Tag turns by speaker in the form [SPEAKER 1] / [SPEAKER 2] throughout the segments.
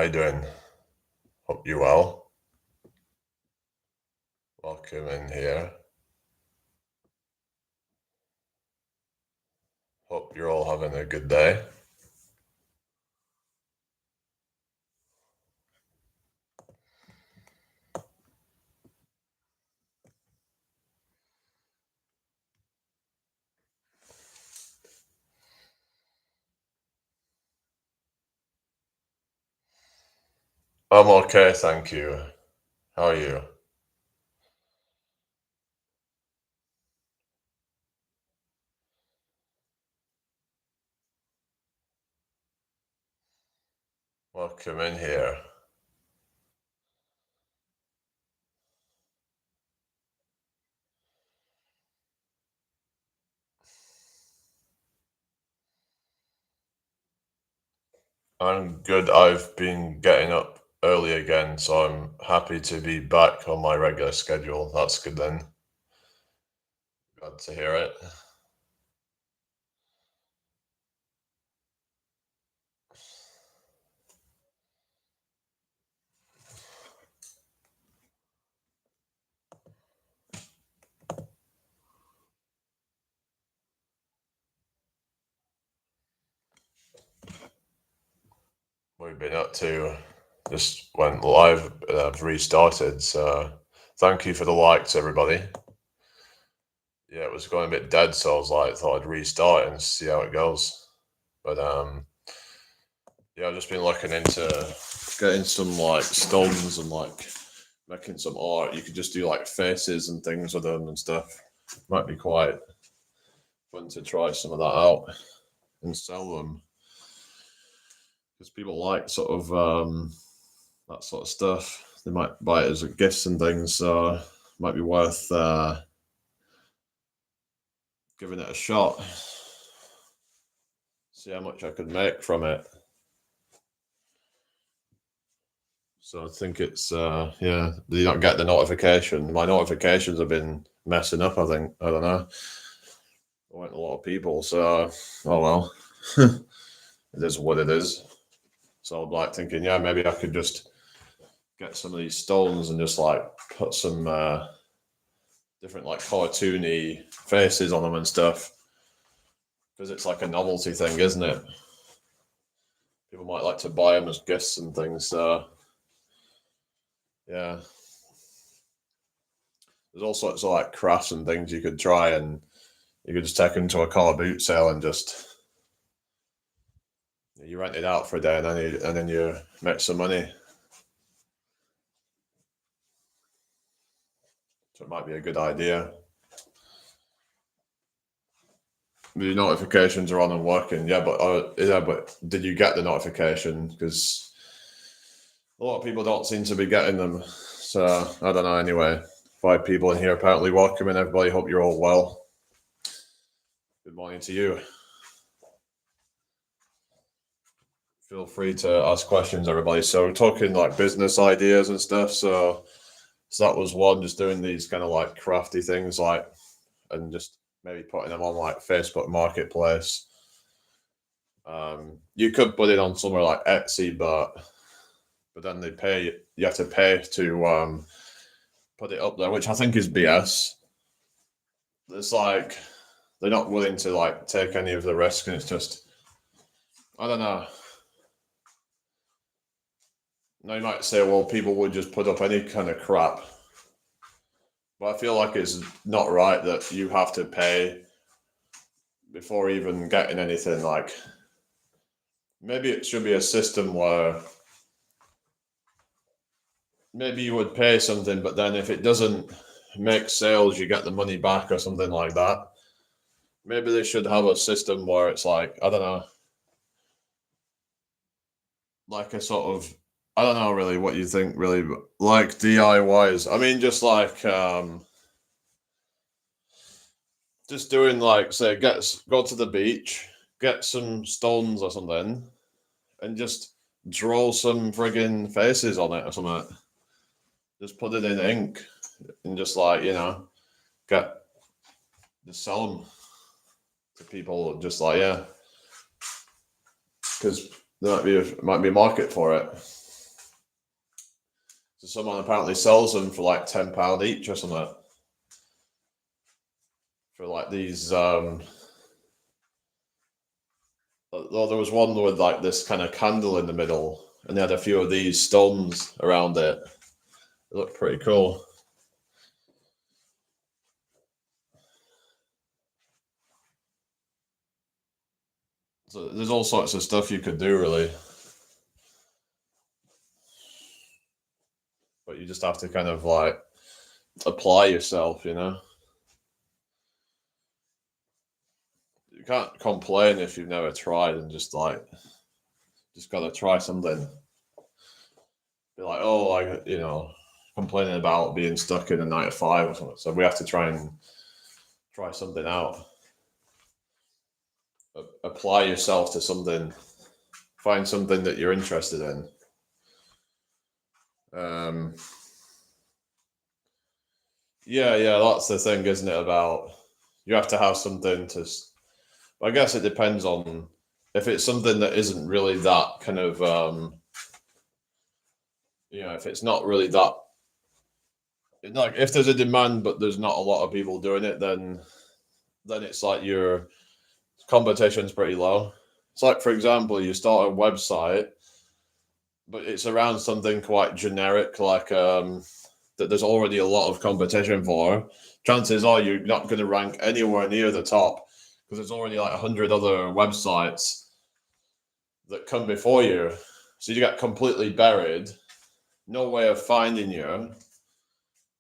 [SPEAKER 1] How you doing? Hope you're well. Welcome in here. Hope you're all having a good day. I'm okay, thank you. How are you? Welcome in here. I'm good. I've been getting up early again, so I'm happy to be back on my regular schedule. That's good then. Glad to hear it. We've been up to just went live. I've restarted, so thank you for the likes, everybody. Yeah, it was going a bit dead, so I was like, thought I'd restart and see how it goes. But yeah, I've just been looking into getting some like stones and like making some art. You could just do like faces and things with them and stuff. Might be quite fun to try some of that out and sell them because people like sort of that sort of stuff. They might buy it as gifts and things, so might be worth giving it a shot. See how much I could make from it. So I think it's yeah. Do you not get the notification? My notifications have been messing up. I think I don't know. I went a lot of people, so oh well. It is what it is. So I'm like thinking, yeah, maybe I could just get some of these stones and just like put some different like cartoony faces on them and stuff because it's like a novelty thing, isn't it? People might like to buy them as gifts and things. So yeah, there's all sorts of like crafts and things you could try, and you could just take them to a car boot sale and just you rent it out for a day, and then you make some money. So it might be a good idea. The notifications are on and working. Yeah, but did you get the notification? Because a lot of people don't seem to be getting them. So I don't know. Anyway, 5 people in here apparently. Welcome in, everybody. Hope you're all well. Good morning to you. Feel free to ask questions, everybody. So we're talking like business ideas and stuff. So that was one, just doing these kind of like crafty things, like and just maybe putting them on like Facebook Marketplace. You could put it on somewhere like Etsy, but then they pay. You have to pay to put it up there, which I think is BS. It's like they're not willing to like take any of the risk, and it's just I don't know. Now you might say, well, people would just put up any kind of crap, but I feel like it's not right that you have to pay before even getting anything. Like maybe it should be a system where maybe you would pay something, but then if it doesn't make sales, you get the money back or something like that. Maybe they should have a system where it's like, I don't know, like a sort of, I don't know really what you think, really, but like DIYs. I mean, just like, just doing like, say, go to the beach, get some stones or something, and just draw some friggin' faces on it or something. Just put it in ink and just like, get just sell them to people. Just like, yeah, because there might be a market for it. So someone apparently sells them for like £10 each or something. For like these well, there was one with like this kind of candle in the middle, and they had a few of these stones around it. It looked pretty cool. So there's all sorts of stuff you could do, really. But you just have to kind of like apply yourself, you know? You can't complain if you've never tried and just gotta try something. Be like, oh, complaining about being stuck in a 9 to 5 or something. So we have to try something out. Apply yourself to something. Find something that you're interested in. Yeah, that's the thing, isn't it? About you have to have something to. I guess it depends on if it's something that isn't really that kind of. If it's not really that. Like if there's a demand but there's not a lot of people doing it, then it's like your competition's pretty low. It's like, for example, you start a website, but it's around something quite generic, like that there's already a lot of competition for. Chances are you're not going to rank anywhere near the top because there's already like 100 other websites that come before you. So you get completely buried, no way of finding you.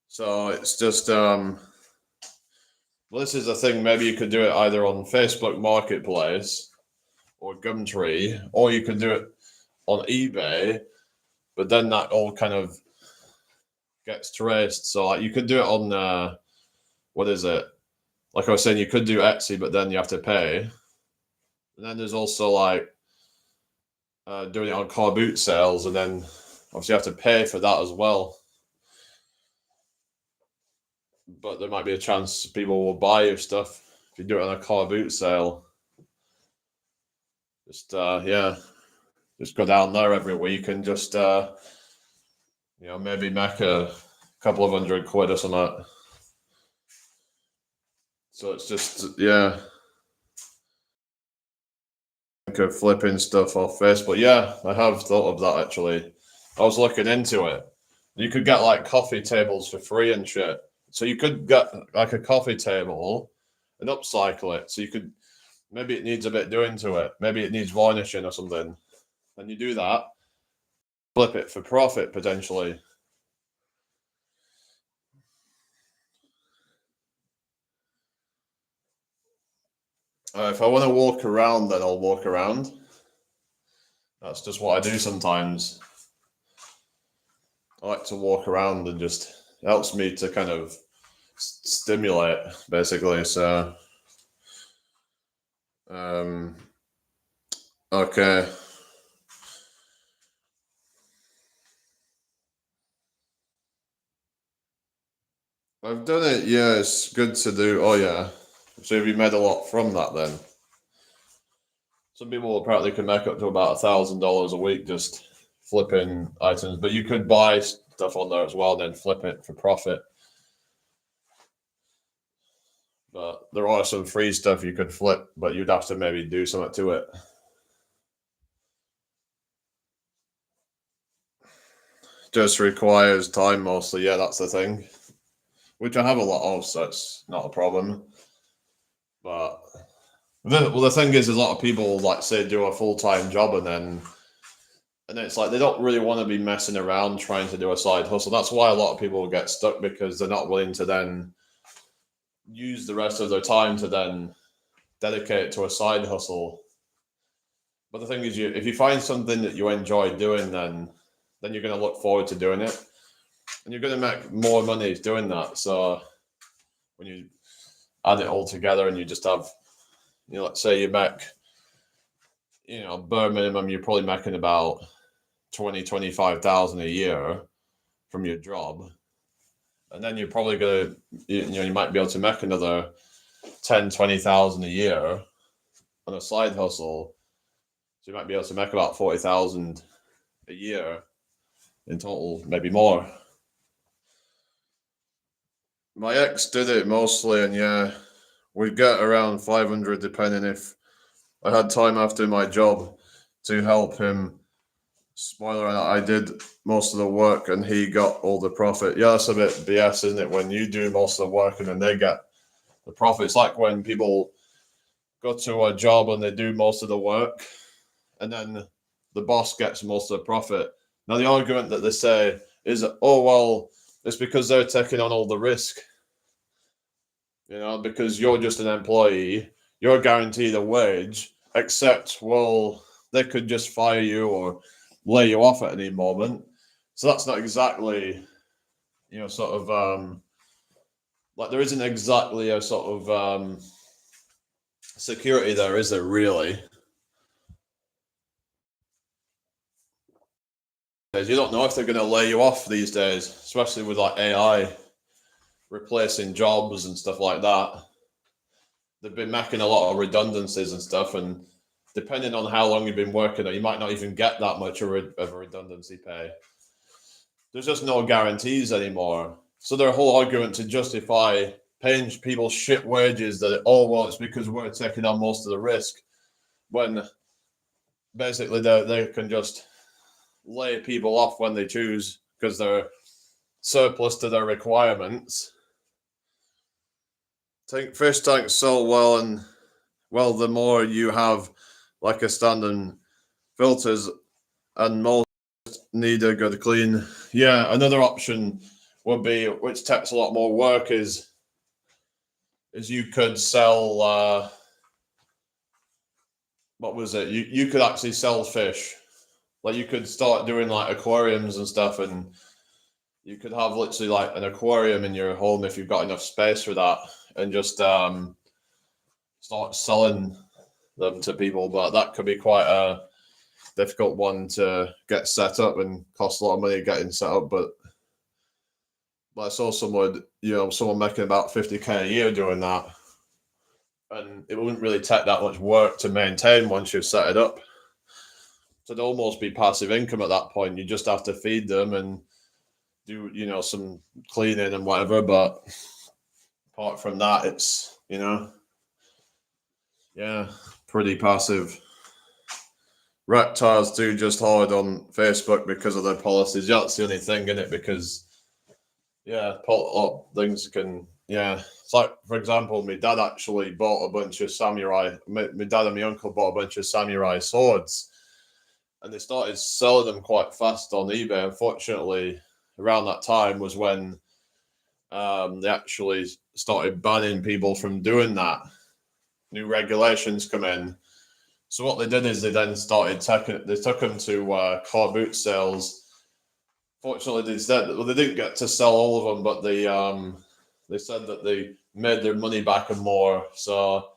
[SPEAKER 1] So it's just well, this is the thing. Maybe you could do it either on Facebook Marketplace or Gumtree, or you could do it on eBay. But then that all kind of gets traced. So like you could do it on what is it? Like I was saying, you could do Etsy, but then you have to pay. And then there's also like doing it on car boot sales, and then obviously you have to pay for that as well. But there might be a chance people will buy your stuff if you do it on a car boot sale. Just just go down there every week and just maybe make a couple of £100 or something. So it's just of flipping stuff off Facebook. Yeah, I have thought of that actually. I was looking into it. You could get like coffee tables for free and shit. So you could get like a coffee table and upcycle it. So you could maybe it needs a bit doing to it. Maybe it needs varnishing or something. And you do that, flip it for profit potentially. If I want to walk around, then I'll walk around. That's just what I do sometimes. I like to walk around and just it helps me to kind of stimulate, basically. So, okay. I've done it. Yeah, it's good to do. Oh yeah. So have you made a lot from that then? Some people apparently can make up to about $1,000 a week just flipping items, but you could buy stuff on there as well and then flip it for profit. But there are some free stuff you could flip, but you'd have to maybe do something to it. Just requires time mostly. Yeah, that's the thing. Which I have a lot of, so it's not a problem. But the thing is, a lot of people like say do a full-time job and then it's like they don't really want to be messing around trying to do a side hustle. That's why a lot of people get stuck because they're not willing to then use the rest of their time to then dedicate to a side hustle. But the thing is, if you find something that you enjoy doing, then you're going to look forward to doing it, and you're going to make more money doing that. So when you add it all together, and you just have, let's say you make, bare minimum, you're probably making about 25,000 a year from your job, and then you're probably going to, you might be able to make another 20,000 a year on a side hustle. So you might be able to make about 40,000 a year in total, maybe more. My ex did it mostly, and yeah, we'd get around 500 depending if I had time after my job to help him. Spoiler, I did most of the work and he got all the profit. Yeah, that's a bit BS, isn't it? When you do most of the work and then they get the profit. It's like when people go to a job and they do most of the work and then the boss gets most of the profit. Now, the argument that they say is, oh, well, it's because they're taking on all the risk. Because you're just an employee, you're guaranteed a wage, except, well, they could just fire you or lay you off at any moment. So that's not exactly, sort of like there isn't exactly a sort of security there, is there really? You don't know if they're going to lay you off these days, especially with like AI replacing jobs and stuff like that. They've been making a lot of redundancies and stuff, and depending on how long you've been working, you might not even get that much of a redundancy pay. There's just no guarantees anymore. So their whole argument to justify paying people shit wages that, oh, well, it's because we're taking on most of the risk, when basically they can just lay people off when they choose because they're surplus to their requirements. Fish tanks so well, and well, the more you have like a standard filters, and most need a good clean. Yeah, another option would be, which takes a lot more work, is you could sell what was it? You could actually sell fish. Like you could start doing like aquariums and stuff, and you could have literally like an aquarium in your home if you've got enough space for that, and just start selling them to people. But that could be quite a difficult one to get set up and cost a lot of money getting set up. But I saw someone making about 50K a year doing that, and it wouldn't really take that much work to maintain once you've set it up. So it'd almost be passive income at that point. You just have to feed them and do some cleaning and whatever. But apart from that, it's yeah, pretty passive. Reptiles do just hard on Facebook because of their policies. Yeah, that's the only thing in it, because yeah, a lot of things can, yeah. It's like, for example, my dad actually bought a bunch of samurai. My dad and my uncle bought a bunch of samurai swords, and they started selling them quite fast on eBay. Unfortunately, around that time was when they actually started banning people from doing that. New regulations come in. So what they did is they then started they took them to car boot sales. Fortunately, they didn't get to sell all of them, but they said that they made their money back and more. So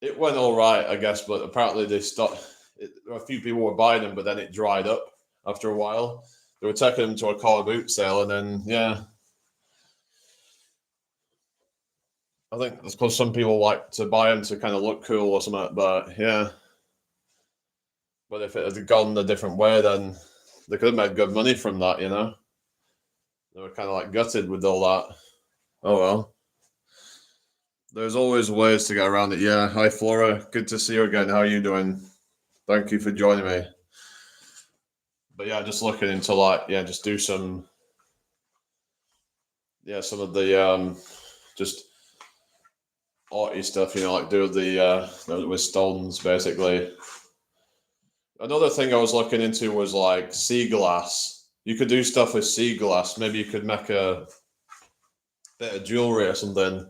[SPEAKER 1] it went all right, I guess. But apparently they stopped. A few people were buying them, but then it dried up after a while. They were taking them to a car boot sale, and then yeah, I think it's because some people like to buy them to kind of look cool or something. But yeah, but if it had gone a different way, then they could have made good money from that. They were kind of like gutted with all that. Oh well. There's always ways to get around it. Yeah. Hi, Flora. Good to see you again. How are you doing? Thank you for joining me. But yeah, just looking into just do some of the just arty stuff, like do the with stones basically. Another thing I was looking into was like sea glass. You could do stuff with sea glass. Maybe you could make a bit of jewelry or something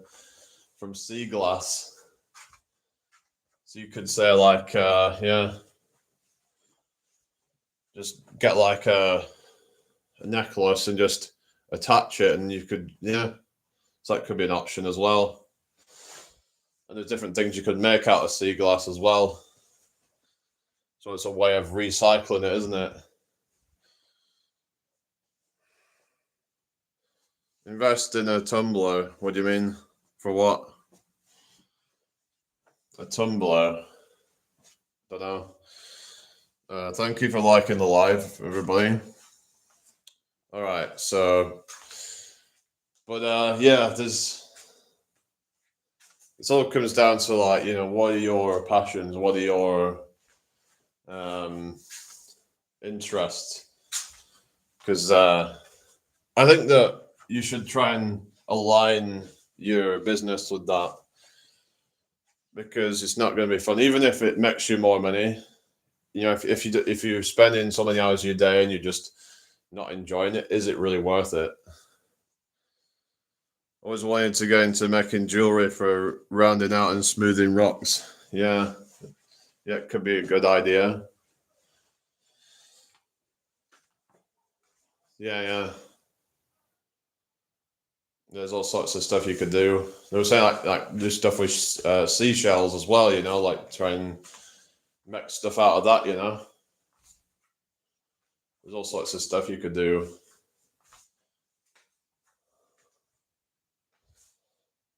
[SPEAKER 1] from sea glass. So you could say like, just get like a necklace and just attach it, and you could, so that could be an option as well. And there's different things you could make out of sea glass as well. So it's a way of recycling it, isn't it? Invest in a tumbler. What do you mean? For what? A tumbler? Don't know. Thank you for liking the live, everybody. All right. So, but yeah, it all comes down to like, what are your passions? What are your um interests? Because I think that you should try and align your business with that, because it's not going to be fun, even if it makes you more money. If you're spending so many hours of your day and you're just not enjoying it, is it really worth it? I always wanted to get into making jewelry for rounding out and smoothing rocks. Yeah, yeah, it could be a good idea. Yeah, yeah. There's all sorts of stuff you could do. They were saying like do stuff with seashells as well. Like try and make stuff out of that. There's all sorts of stuff you could do.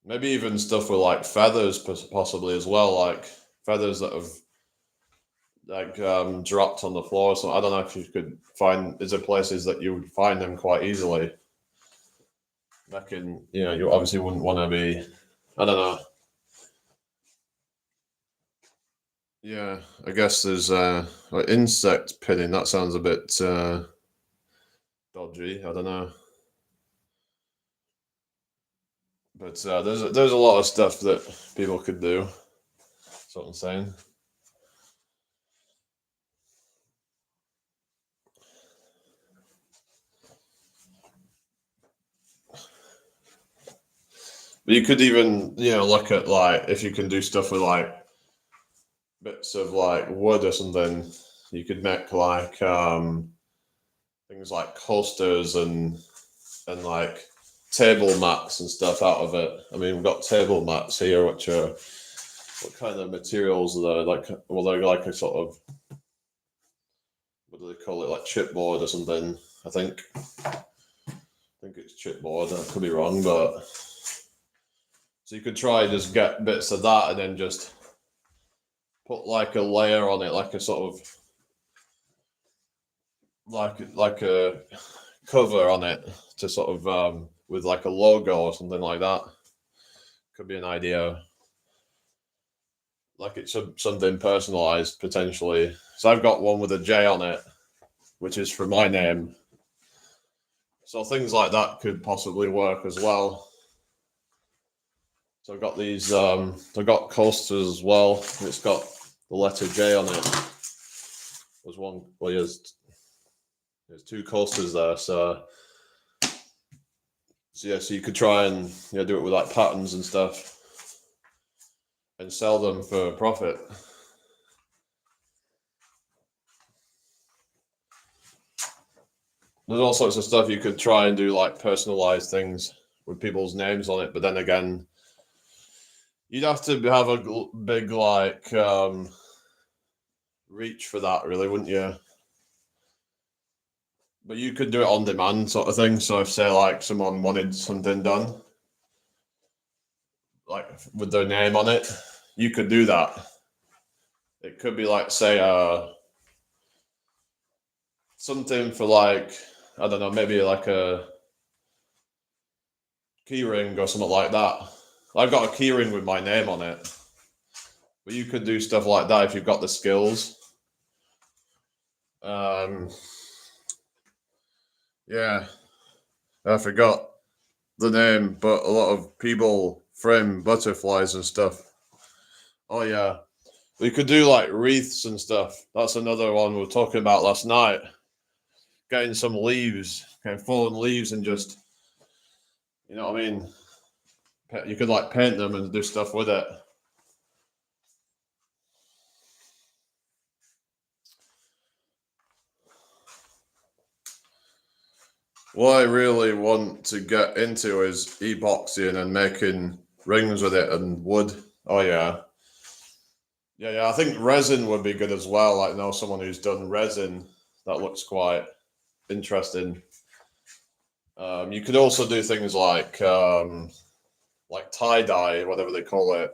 [SPEAKER 1] Maybe even stuff with like feathers, possibly as well. Like feathers that have like dropped on the floor. So I don't know if you could find. Is there places that you would find them quite easily? Making, you obviously wouldn't want to be. I don't know. Yeah, I guess there's like insect pinning. That sounds a bit dodgy. I don't know, but there's a lot of stuff that people could do. That's what I'm saying. But you could even, look at like if you can do stuff with like bits of like wood or something. You could make like things like coasters and like table mats and stuff out of it. I mean, we've got table mats here, which are what kind of materials are they? Like, well, they're like a sort of, what do they call it? Like chipboard or something. I think it's chipboard. I could be wrong, but so you could try just get bits of that and then just put like a layer on it, like a sort of like a cover on it to sort of with like a logo or something like that. Could be an idea. Like it's something personalized potentially. So I've got one with a J on it, which is for my name. So things like that could possibly work as well. So I've got these. I've got coasters as well. It's got the letter J on it. There's one. Well, there's two coasters there. So yeah, so you could try and do it with like patterns and stuff, and sell them for profit. There's all sorts of stuff you could try and do, like personalized things with people's names on it. But then again, you'd have to have a big like reach for that, really, wouldn't you? But you could do it on demand, sort of thing. So if say like someone wanted something done, like with their name on it, you could do that. It could be like say something for like, I don't know, maybe like a keyring or something like that. I've got a keyring with my name on it, but you could do stuff like that if you've got the skills. Um, yeah, I forgot the name, but a lot of people frame butterflies and stuff. Oh yeah, we could do like wreaths and stuff. That's another one we were talking about last night. Getting some leaves, okay, fallen leaves, and just, what I mean. You could like paint them and do stuff with it. What I really want to get into is epoxying and making rings with it and wood. Oh yeah, yeah. I think resin would be good as well. Like know someone who's done resin. That looks quite interesting. You could also do things like tie dye, whatever they call it.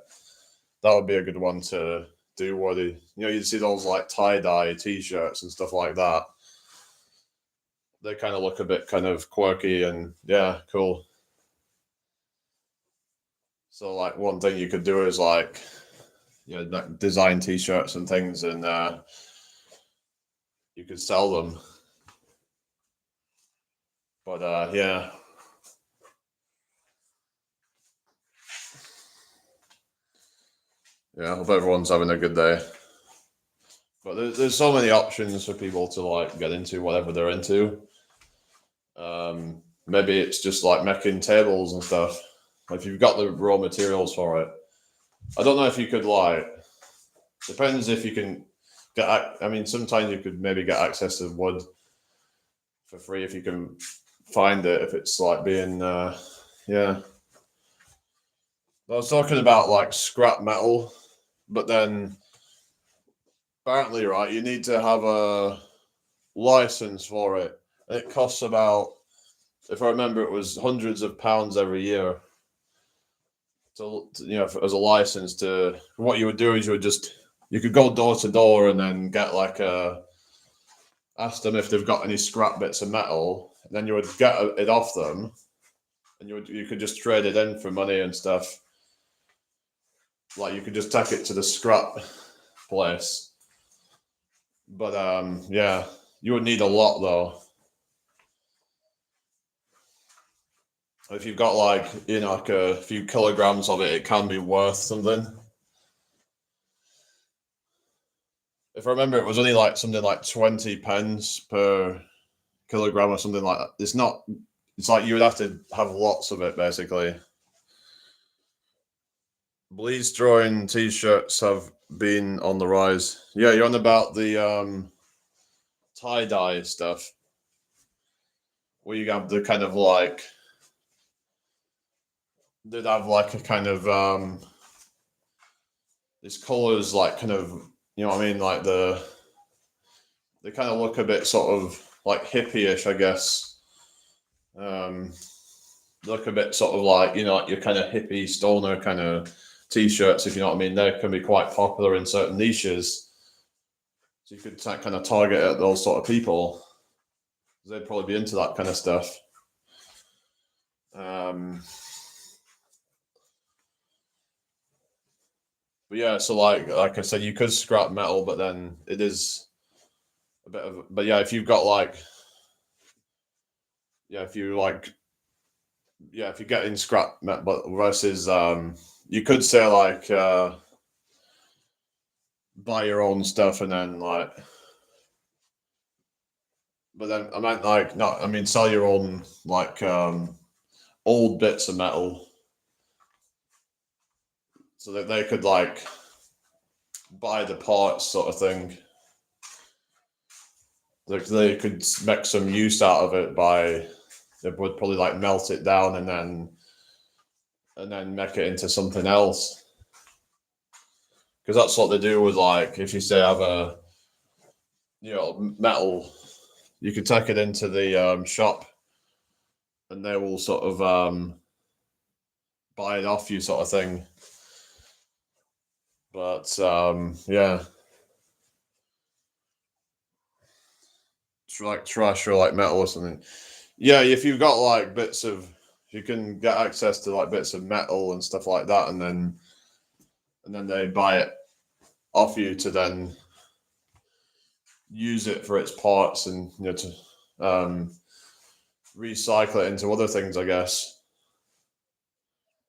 [SPEAKER 1] That would be a good one to do. You see those like tie dye t-shirts and stuff like that. they kind of look a bit kind of quirky and yeah, cool. So like one thing you could do is like, like design T-shirts and things, and you could sell them. But yeah, I hope everyone's having a good day. But there's so many options for people to like get into whatever they're into. Maybe it's just like making tables and stuff. If you've got the raw materials for it, I don't know if you could like. Depends if you can get. I mean, sometimes you could maybe get access to wood for free if you can find it. If it's like being, yeah. I was talking about like scrap metal, but then apparently, right, you need to have a license for it. It costs about, if I remember, it was hundreds of pounds every year. To as a license to, what you would do is you could go door to door and then get like ask them if they've got any scrap bits of metal, and then you would get it off them, and you could just trade it in for money and stuff. Like you could just take it to the scrap place. But yeah, you would need a lot though. If you've got like like a few kilograms of it, it can be worth something. If I remember, it was only like something like 20 pence per kilogram or something like that. It's not. It's like you would have to have lots of it basically. Bleeds drawing T-shirts have been on the rise. Yeah, you're on about the tie dye stuff, where you have the kind of like they'd have like a kind of these colors like kind of what I mean, like they kind of look a bit sort of like hippie-ish, I guess. Look a bit sort of like like your kind of hippie stoner kind of T-shirts, if you know what I mean. They can be quite popular in certain niches, so you could kind of target at those sort of people. They'd probably be into that kind of stuff. But yeah, so like I said, you could scrap metal, but then it is a bit of. But yeah, if you've got like, if you like, if you get in scrap metal, but versus you could say like buy your own stuff and then like. But then I meant like not. I mean, sell your own like old bits of metal, so that they could like buy the parts, sort of thing. They could make some use out of it by they would probably like melt it down and then make it into something else. Because that's what they do with like if you say have a metal, you could take it into the shop and they will sort of buy it off you, sort of thing. But yeah, it's like trash or like metal or something. Yeah, if you've got like bits of, you can get access to like bits of metal and stuff like that, and then they buy it off you to then use it for its parts and to recycle it into other things, I guess.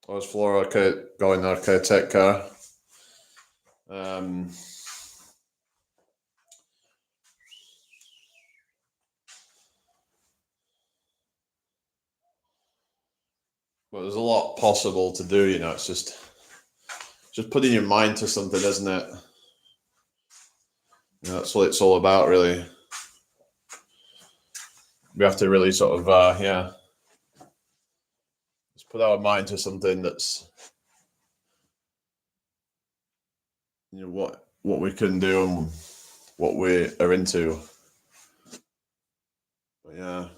[SPEAKER 1] I was Flora. Okay, going. Okay, take care. But there's a lot possible to do. It's just putting your mind to something, isn't it? That's what it's all about, really. We have to really sort of, just put our mind to something that's, what we can do and what we are into. But yeah,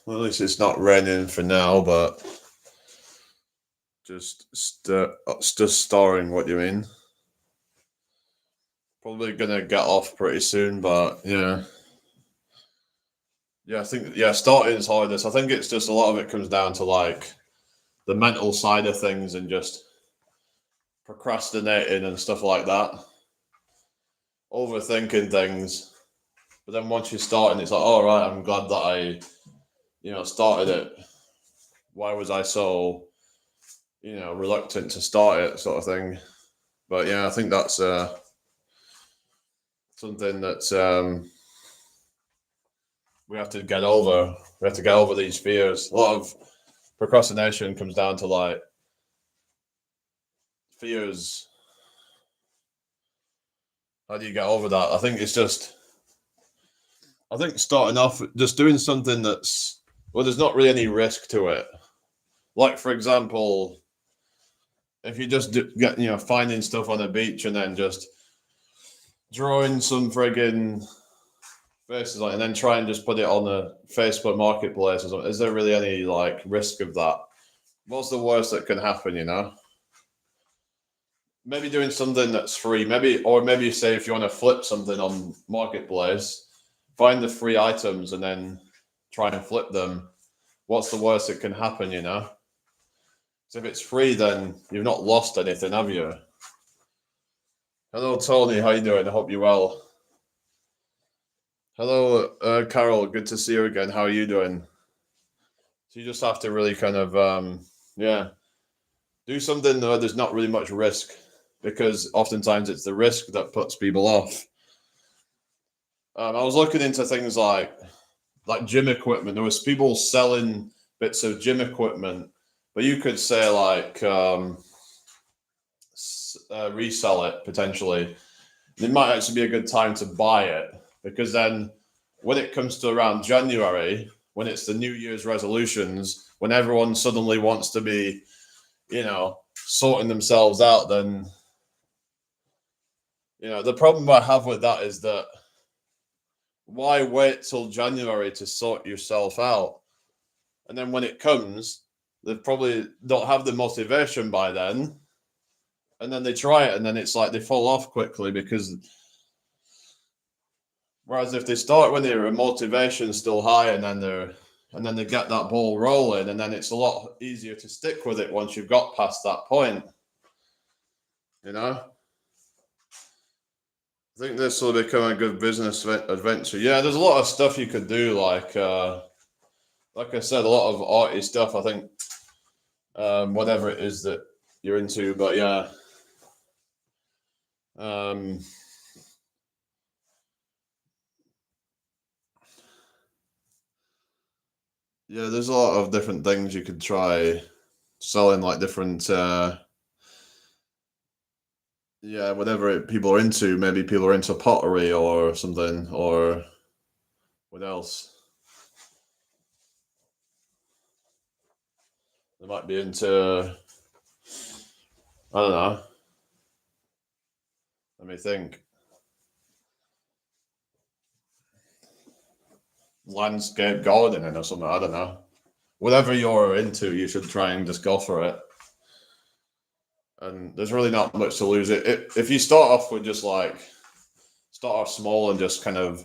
[SPEAKER 1] well, at least it's not raining for now, but just starring. What do you mean? Probably gonna get off pretty soon, but yeah. Yeah, I think starting is hardest. I think it's just a lot of it comes down to like the mental side of things and just procrastinating and stuff like that, overthinking things. But then once you start and it's like, all right, I'm glad that I, started it. Why was I so, reluctant to start it, sort of thing. But yeah, I think that's something that we have to get over. We have to get over these fears. A lot of procrastination comes down to like fears. How do you get over that? I think starting off just doing something that's, well, there's not really any risk to it. Like, for example, if you just get, finding stuff on a beach and then just drawing some friggin' faces on, and then try and just put it on the Facebook Marketplace or something. Is there really any like risk of that? What's the worst that can happen? Maybe doing something that's free. Maybe say if you want to flip something on Marketplace, find the free items and then try and flip them. What's the worst that can happen? So if it's free, then you've not lost anything, have you? Hello, Tony. How you doing? I hope you're well. Hello, Carol. Good to see you again. How are you doing? So you just have to really kind of, do something where there's not really much risk, because oftentimes it's the risk that puts people off. I was looking into things like gym equipment. There was people selling bits of gym equipment, but you could say like resell it potentially. It might actually be a good time to buy it, because then when it comes to around January, when it's the New Year's resolutions, when everyone suddenly wants to be, sorting themselves out, then, the problem I have with that is that why wait till January to sort yourself out? And then when it comes, they probably don't have the motivation by then. And then they try it, and then it's like they fall off quickly because. Whereas if they start when their motivation's still high, and then they get that ball rolling, and then it's a lot easier to stick with it once you've got past that point. I think this will become a good business adventure. Yeah, there's a lot of stuff you could do, like I said, a lot of arty stuff. I think whatever it is that you're into, but yeah. Yeah, there's a lot of different things you could try selling, like different whatever people are into. Maybe people are into pottery or something, or what else? They might be into, I don't know. Let me think. Landscape gardening or something. I don't know. Whatever you're into, you should try and just go for it. And there's really not much to lose. If you start off with just like start off small and just kind of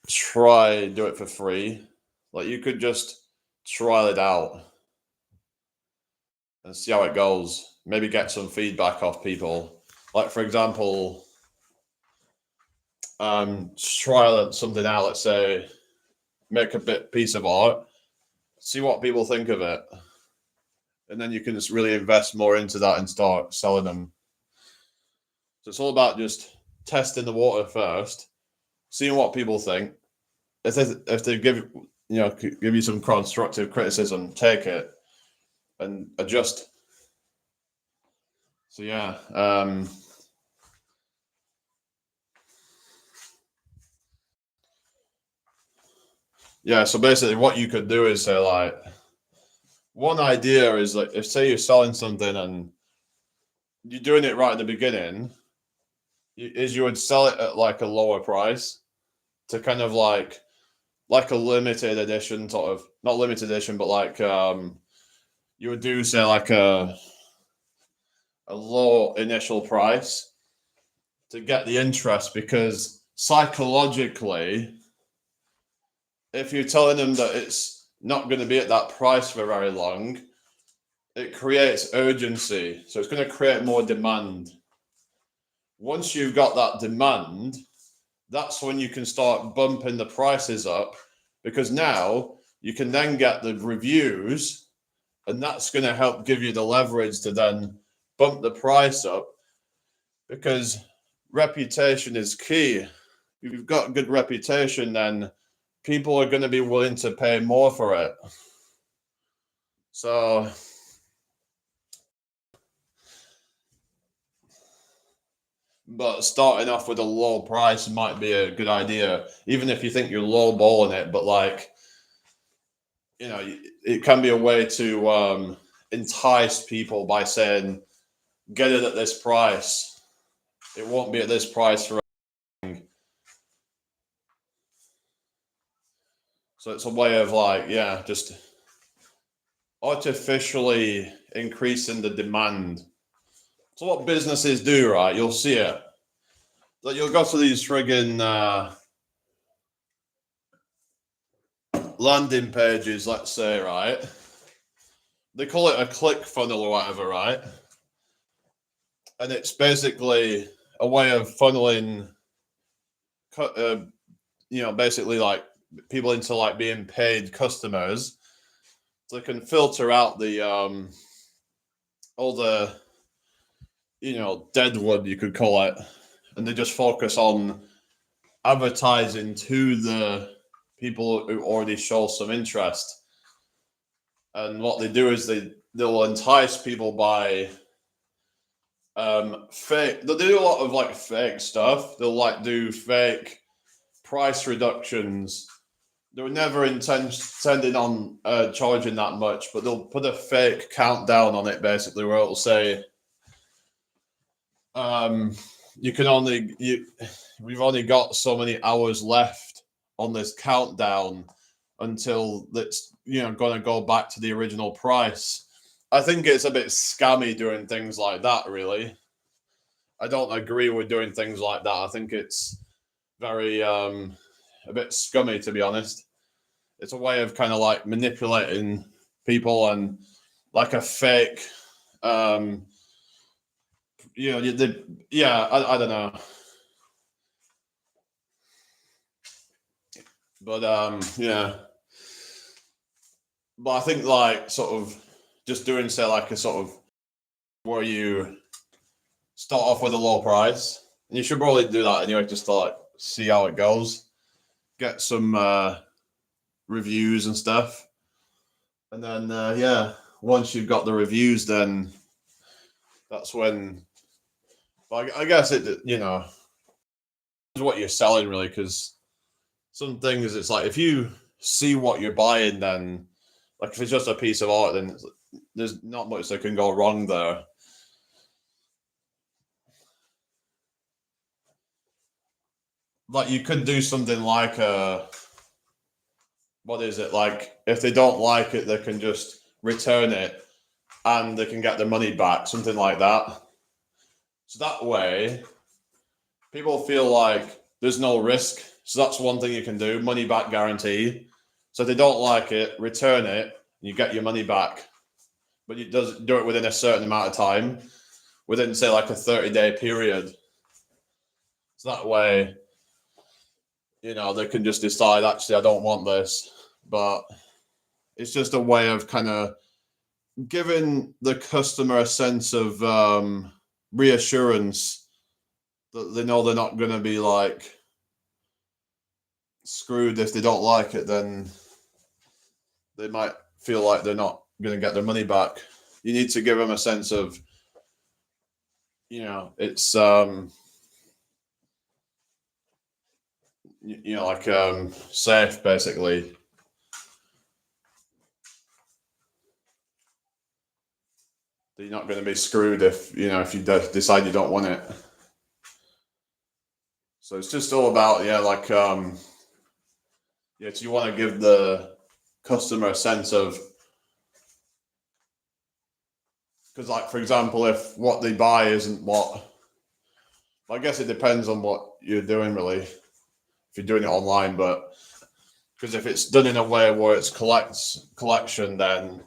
[SPEAKER 1] do it for free, like you could just trial it out and see how it goes. Maybe get some feedback off people. Like for example, trial something out. Let's say make a piece of art, see what people think of it, and then you can just really invest more into that and start selling them. So it's all about just testing the water first, seeing what people think. If they give you some constructive criticism, take it and adjust. So yeah, yeah. So basically, what you could do is say like, one idea is like, if say you're selling something and you're doing it right at the beginning, is you would sell it at like a lower price to kind of like a limited edition sort of, not limited edition, but like you would do say like a low initial price to get the interest, because psychologically
[SPEAKER 2] if you're telling them that it's not going to be at that price for very long, it creates urgency. So it's going to create more demand. Once you've got that demand, that's when you can start bumping the prices up, because now you can then get the reviews, and that's going to help give you the leverage to then bump the price up, because reputation is key. If you've got a good reputation, then people are going to be willing to pay more for it. So but starting off with a low price might be a good idea, even if you think you're lowballing it. But like, it can be a way to entice people by saying, "Get it at this price. It won't be at this price for." So it's a way of like, yeah, just artificially increasing the demand. So what businesses do, right? You'll see it. Like you'll go to these friggin' landing pages, let's say, right? They call it a click funnel or whatever, right? And so a way of funneling, basically like people into like being paid customers. So they can filter out the all the deadwood, you could call it, and they just focus on advertising to the people who already show some interest. And what they do is they'll entice people by fake. They'll do a lot of like fake stuff. They'll like do fake price reductions. They were never intending on charging that much, but they'll put a fake countdown on it, basically, where it'll say, we've only got so many hours left on this countdown until it's going to go back to the original price. I think it's a bit scammy doing things like that, really. I don't agree with doing things like that. I think it's very a bit scummy, to be honest. It's a way of kind of like manipulating people and like a fake I don't know. But yeah. But I think like sort of just doing, say, like a sort of where you start off with a low price, and you should probably do that anyway, just to like see how it goes, get some reviews and stuff, and then once you've got the reviews, then that's when, I guess it is what you're selling, really, because some things it's like if you see what you're buying, then like if it's just a piece of art, then there's not much that can go wrong there. Like you could do something like what is it, like if they don't like it, they can just return it and they can get their money back, something like that. So that way people feel like there's no risk. So that's one thing you can do, money back guarantee. So if they don't like it, return it, and you get your money back. But you do it within a certain amount of time, within, say, like a 30-day period. So that way, they can just decide, actually, I don't want this. But it's just a way of kind of giving the customer a sense of reassurance that they know they're not going to be like screwed. If they don't like it, then they might feel like they're not going to get their money back. You need to give them a sense of, it's like safe, basically. That you're not going to be screwed if you decide you don't want it. So it's just all about so you want to give the customer a sense of, because like for example, if what they buy isn't what, I guess it depends on what you're doing, really, if you're doing it online. But Because if it's done in a way where it's collection, then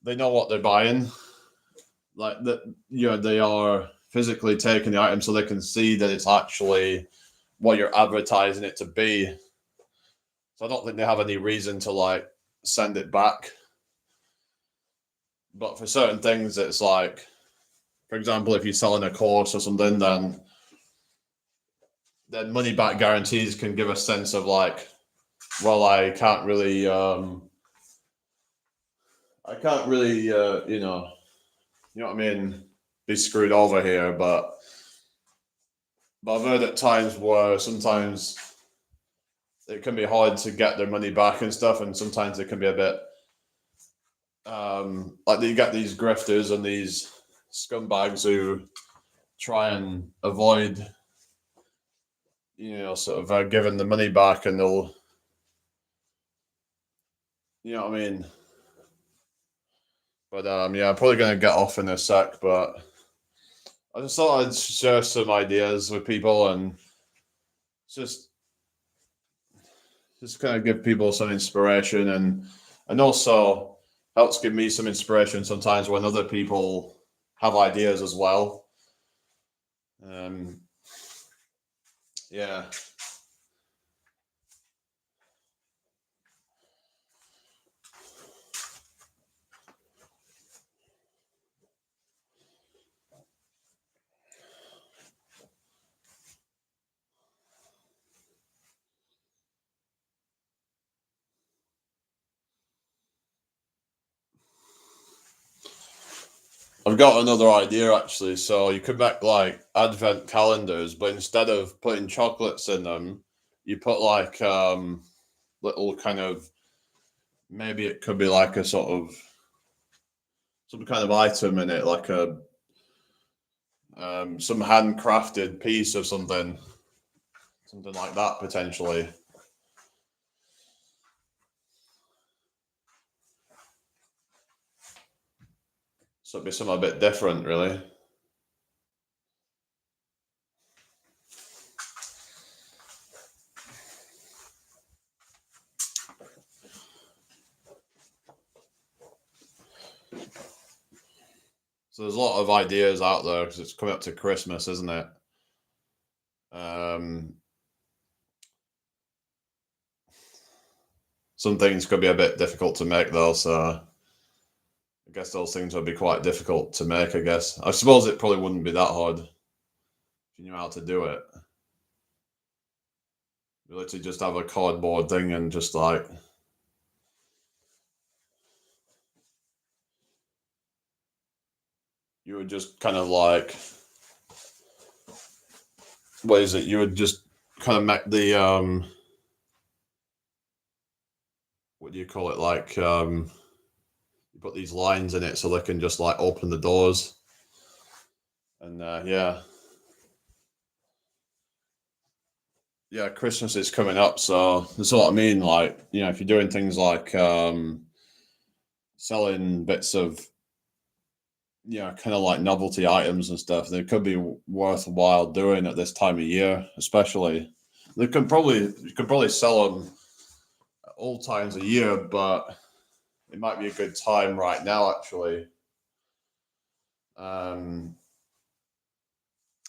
[SPEAKER 2] they know what they're buying. Like that, they are physically taking the item so they can see that it's actually what you're advertising it to be. So I don't think they have any reason to like send it back. But for certain things, it's like, for example, if you're selling a course or something, then money back guarantees can give a sense of like, well, I can't really, you know what I mean, be screwed over here. But I've heard at times where sometimes it can be hard to get their money back and stuff, and sometimes it can be a bit like you get these grifters and these scumbags who try and avoid, sort of giving the money back, and they'll, you know what I mean. But yeah, I'm probably gonna get off in a sec, but I just thought I'd share some ideas with people and just kind of give people some inspiration, and also helps give me some inspiration sometimes when other people have ideas as well. Yeah. I've got another idea actually. So you could make like advent calendars, but instead of putting chocolates in them, you put like little kind of, maybe it could be like a sort of some kind of item in it, like a some handcrafted piece of something like that potentially. So it'd be something a bit different, really. So there's a lot of ideas out there because it's coming up to Christmas, isn't it? Um, some things could be a bit difficult to make though, so I guess those things would be quite difficult to make. I guess I suppose it probably wouldn't be that hard if you knew how to do it. You literally just have a cardboard thing and just like, you would just kind of like, what is it? You would just kind of make the what do you call it? Like you put these lines in it so they can just like open the doors, and yeah, Christmas is coming up, so that's what I mean. Like, if you're doing things like selling bits of, kind of like novelty items and stuff, they could be worthwhile doing at this time of year, especially. You can probably sell them at all times of year, but it might be a good time right now, actually. Um,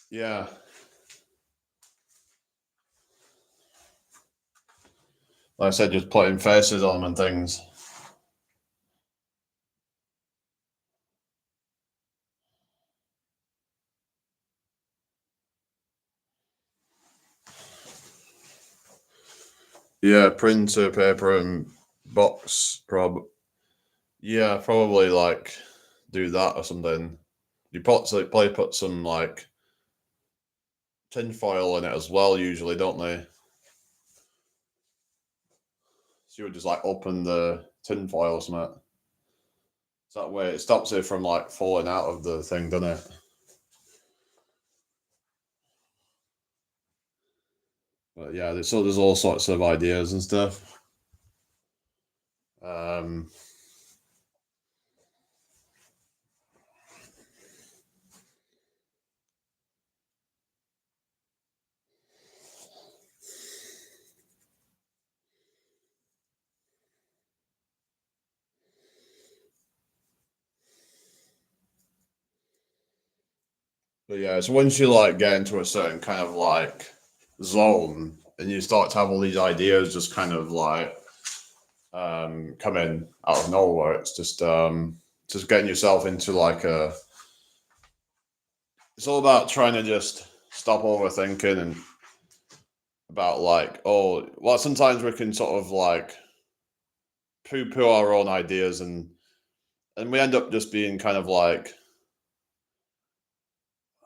[SPEAKER 2] yeah. Like I said, just putting faces on them and things. Yeah, printer, paper, and box Yeah, probably like do that or something. Probably put some like tin foil in it as well, usually, don't they? So you would just like open the tin foil or something. So that way it stops it from like falling out of the thing, doesn't it? But yeah, there's all sorts of ideas and stuff. Um, But yeah, so once you like get into a certain kind of like zone and you start to have all these ideas just kind of like come in out of nowhere, it's just getting yourself into like a. It's all about trying to just stop overthinking and about like, oh, well, sometimes we can sort of like poo-poo our own ideas and we end up just being kind of like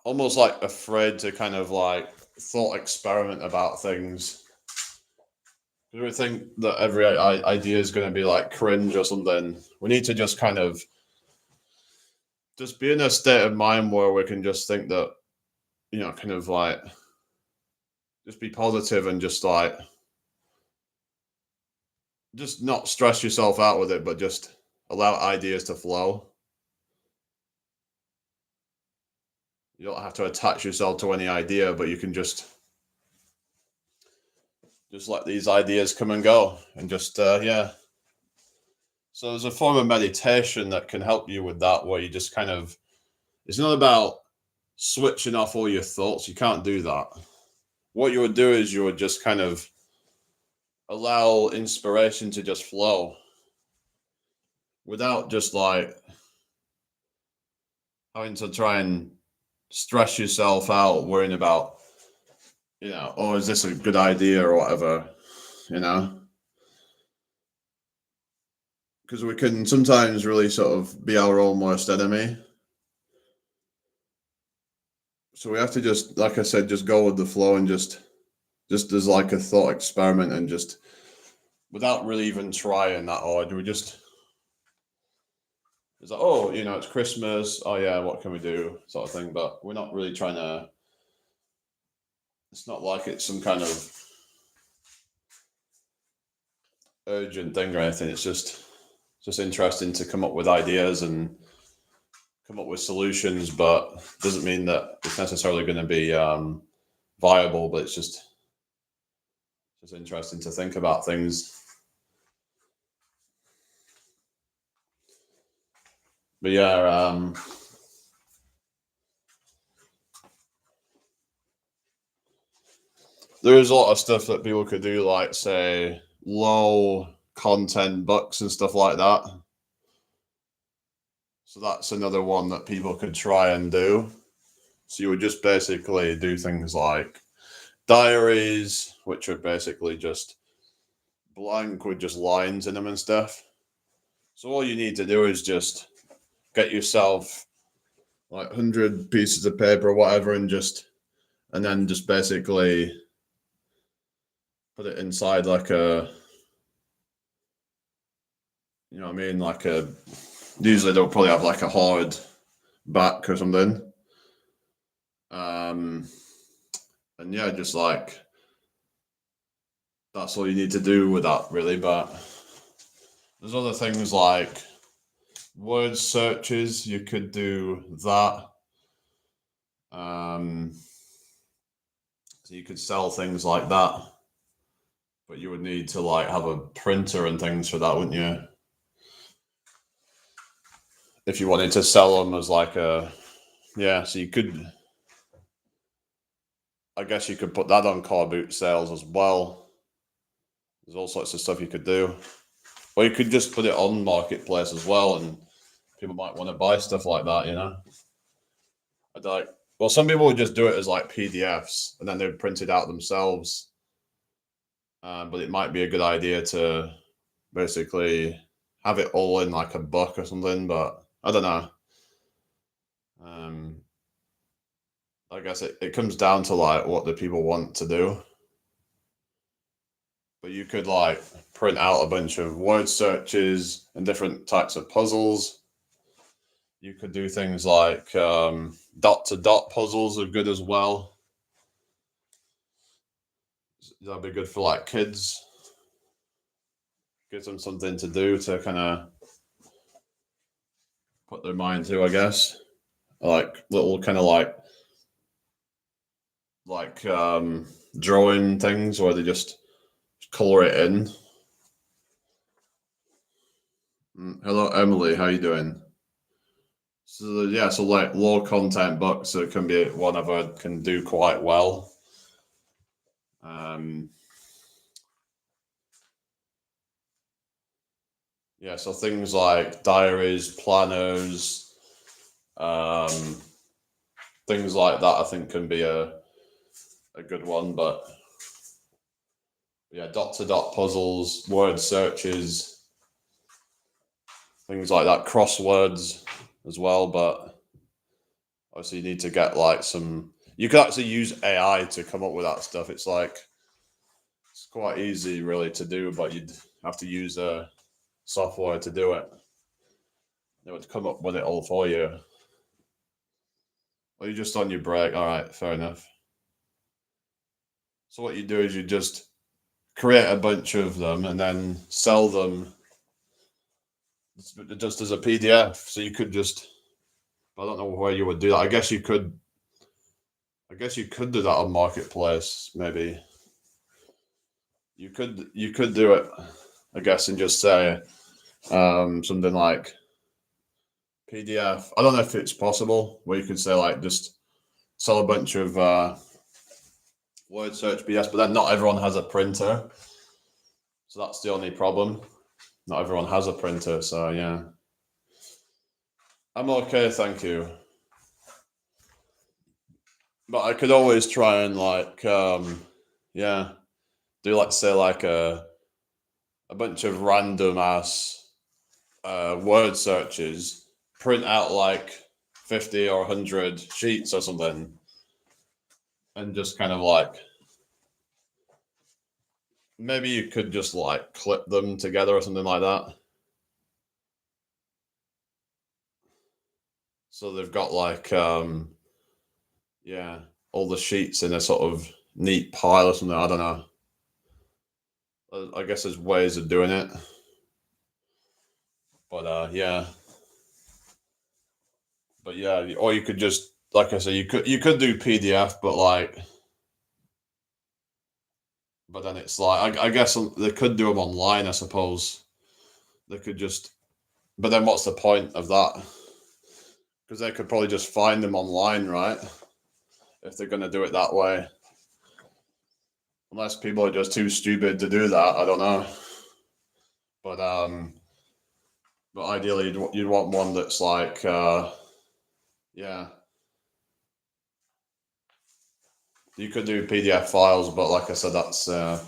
[SPEAKER 2] almost like afraid to kind of like thought experiment about things. We think that every idea is going to be like cringe or something. We need to just kind of just be in a state of mind where we can just think that, kind of like just be positive and just like just not stress yourself out with it, but just allow ideas to flow. You don't have to attach yourself to any idea, but you can just let these ideas come and go and just yeah. So there's a form of meditation that can help you with that, where you just kind of, it's not about switching off all your thoughts. You can't do that. What you would do is you would just kind of allow inspiration to just flow without just like having to try and stress yourself out worrying about, oh, is this a good idea or whatever, because we can sometimes really sort of be our own worst enemy. So we have to just, like I said, just go with the flow and just as like a thought experiment and just without really even trying that hard, we just, it's like, oh, it's Christmas. Oh yeah, what can we do? Sort of thing. But we're not really trying to, it's not like it's some kind of urgent thing or anything. It's just interesting to come up with ideas and come up with solutions, but doesn't mean that it's necessarily going to be viable, but it's just interesting to think about things. But yeah, there's a lot of stuff that people could do, like say low content books and stuff like that. So that's another one that people could try and do. So you would just basically do things like diaries, which are basically just blank with just lines in them and stuff. So all you need to do is just get yourself like 100 pieces of paper or whatever and then just basically put it inside like a, you know what I mean? Like usually they'll probably have like a hard back or something. And yeah, just like, that's all you need to do with that really. But there's other things like word searches. You could do that. So you could sell things like that, but you would need to like have a printer and things for that, wouldn't you? If you wanted to sell them as like a, yeah, so you could, I guess you could put that on car boot sales as well. There's all sorts of stuff you could do. Or you could just put it on Marketplace as well, and people might want to buy stuff like that, I'd like, well, some people would just do it as like PDFs and then they would print it out themselves. But it might be a good idea to basically have it all in like a book or something, but I don't know. I guess it comes down to like what the people want to do. But you could like print out a bunch of word searches and different types of puzzles. You could do things like dot to dot puzzles are good as well. That'd be good for like kids. Gives them something to do to kind of put their mind to, I guess. Like little kind of like drawing things where they just color it in. Hello, Emily. How you doing? So yeah, so like low content books that can be whatever can do quite well. Yeah, so things like diaries, planners, um, things like that, I think can be a good one. But yeah, dot to dot puzzles, word searches, things like that, crosswords as well. But obviously, you need to get like some. You could actually use AI to come up with that stuff. It's like it's quite easy, really, to do, but you'd have to use a software to do it. It would come up with it all for you. Or you're just on your break. All right, fair enough. So what you do is you just create a bunch of them and then sell them just as a PDF. So you could just, I don't know where you would do that. I guess you could. I guess you could do that on Marketplace. Maybe you could. You could do it. I guess and just say something like PDF. I don't know if it's possible where you could say like just sell a bunch of word search PDFs, but then not everyone has a printer, so that's the only problem. Not everyone has a printer, so yeah. I'm okay, thank you. But I could always try and like yeah, do like say like a bunch of random ass word searches, print out like 50 or 100 sheets or something, and just kind of like maybe you could just like clip them together or something like that. So they've got like yeah, all the sheets in a sort of neat pile or something. I don't know. I guess there's ways of doing it, but yeah, but yeah, or you could just like I said, you could do PDF, but like, but then it's like I guess they could do them online. I suppose they could just, but then what's the point of that? Because they could probably just find them online, right? If they're going to do it that way, unless people are just too stupid to do that. I don't know, but ideally you'd want one that's like yeah, you could do PDF files, but like I said, that's I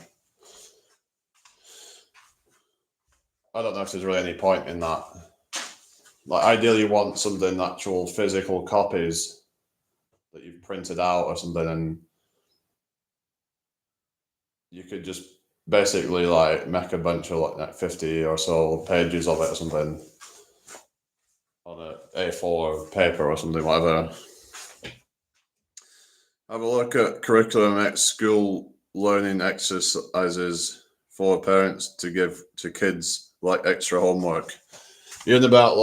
[SPEAKER 2] don't know if there's really any point in that. Like ideally you want something actual physical copies that you've printed out or something, and you could just basically like make a bunch of like 50 or so pages of it or something on a A4 paper or something, whatever. Have a look at Curriculum X school learning exercises for parents to give to kids like extra homework. You're about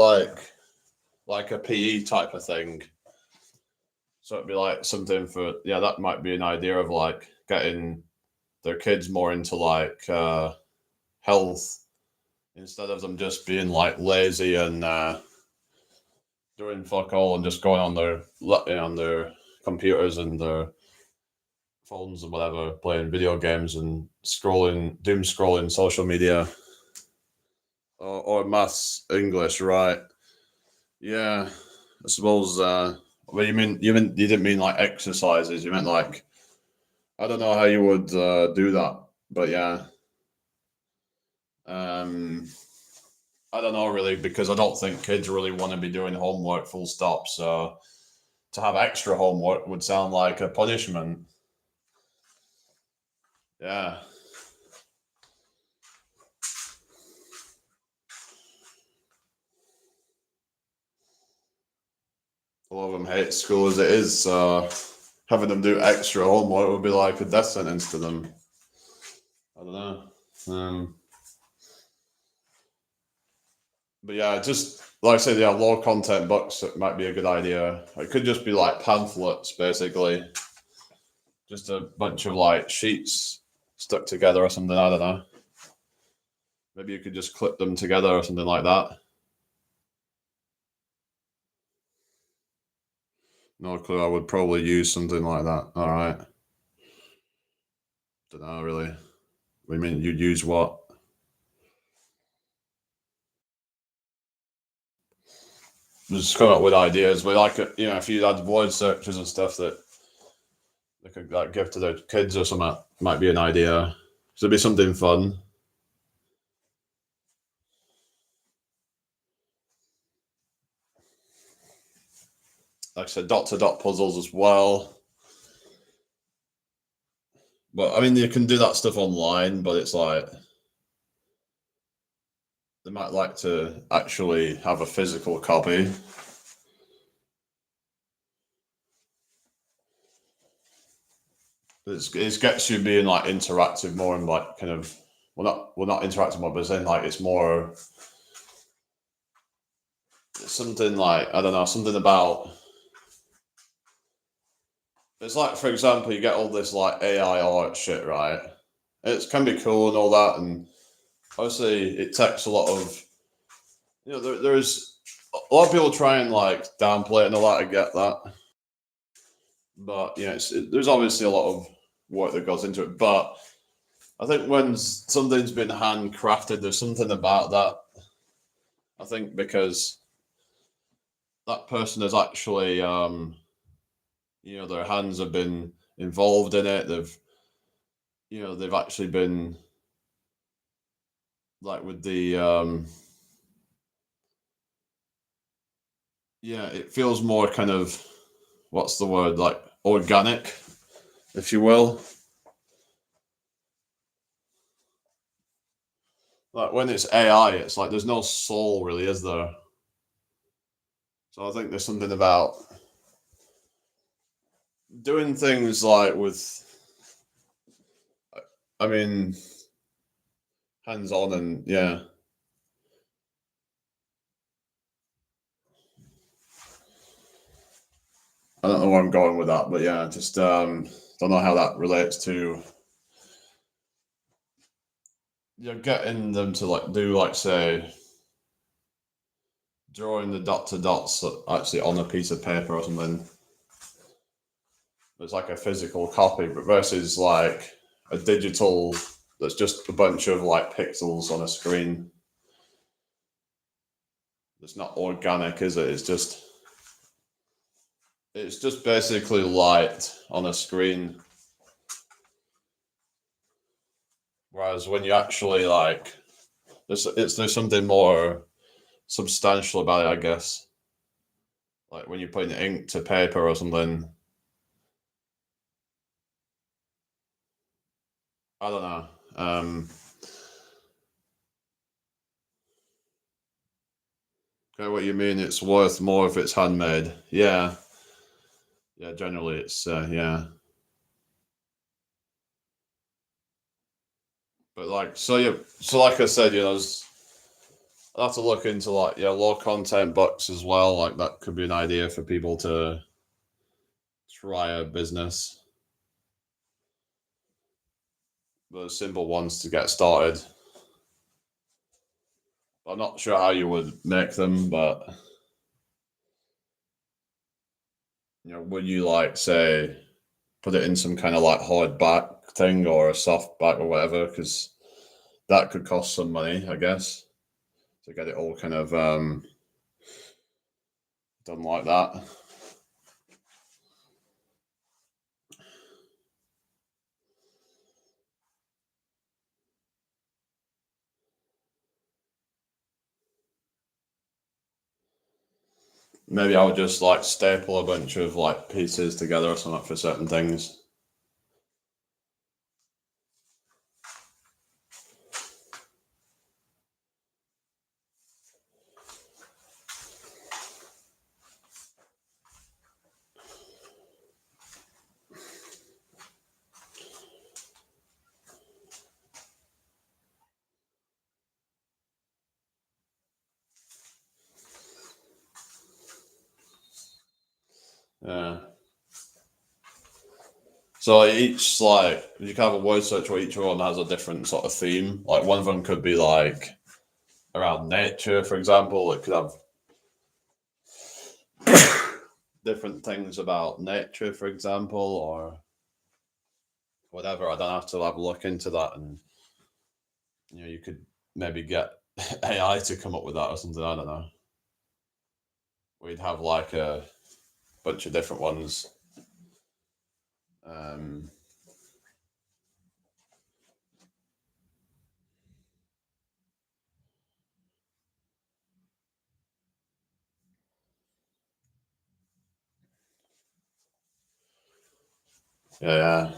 [SPEAKER 2] like a PE type of thing. So it'd be like something for yeah, that might be an idea of like getting their kids more into like health instead of them just being like lazy and doing fuck all and just going on their computers and their phones and whatever, playing video games and doom scrolling social media or maths, English, right? Yeah, I suppose. Well, you didn't mean like exercises. You meant like I don't know how you would do that, but yeah. Um, I don't know really because I don't think kids really want to be doing homework full stop. So to have extra homework would sound like a punishment. Yeah. A lot of them hate school as it is, so having them do extra homework would be like a death sentence to them. I don't know. But yeah, just like I said, yeah, low content books might be a good idea. It could just be like pamphlets, basically, just a bunch of like sheets stuck together or something. I don't know. Maybe you could just clip them together or something like that. No clue. I would probably use something like that. All right. Don't know really. What do you mean you'd use what? Just come up with ideas. But like, if you had voice searches and stuff that they could like give to their kids or something, might be an idea. So it'd be something fun. Like I said, dot puzzles as well. But I mean, you can do that stuff online, but it's like they might like to actually have a physical copy. It gets you being like interactive more and like kind of we're not interactive more, but then like it's more something like I don't know, something about it's like for example, you get all this like AI art shit, right? It can be cool and all that, and obviously it takes a lot of there's a lot of people try and like downplay it and all that. I get that, but there's obviously a lot of work that goes into it. But I think when something's been handcrafted, there's something about that. I think because that person has actually, their hands have been involved in it. They've actually been like with the, it feels more kind of, what's the word, like organic, if you will. Like when it's AI, it's like there's no soul really, is there? So I think there's something about doing things like I mean, hands on and yeah. I don't know where I'm going with that, but yeah, just don't know how that relates to getting them to like do like say drawing the dot to dots actually on a piece of paper or something. It's like a physical copy, but versus like a digital that's just a bunch of like pixels on a screen. It's not organic, is it? It's just basically light on a screen. Whereas when you actually like there's something more substantial about it, I guess. Like when you're putting ink to paper or something. I don't know. Okay, what you mean? It's worth more if it's handmade? Yeah, yeah. Generally, it's yeah. But like, so like I said, I'll have to look into like low content books as well. Like that could be an idea for people to try a business. Those simple ones to get started. I'm not sure how you would make them, but would you like say put it in some kind of like hardback thing or a soft back or whatever? Because that could cost some money, I guess, to get it all kind of done like that. Maybe I would just like staple a bunch of like pieces together or something for certain things. Yeah. So each like you can have a word search where each one has a different sort of theme. Like one of them could be like around nature, for example. It could have different things about nature, for example, or whatever. I don't have to have a look into that, and you could maybe get AI to come up with that or something. I don't know. We'd have like a bunch of different ones. Um, yeah.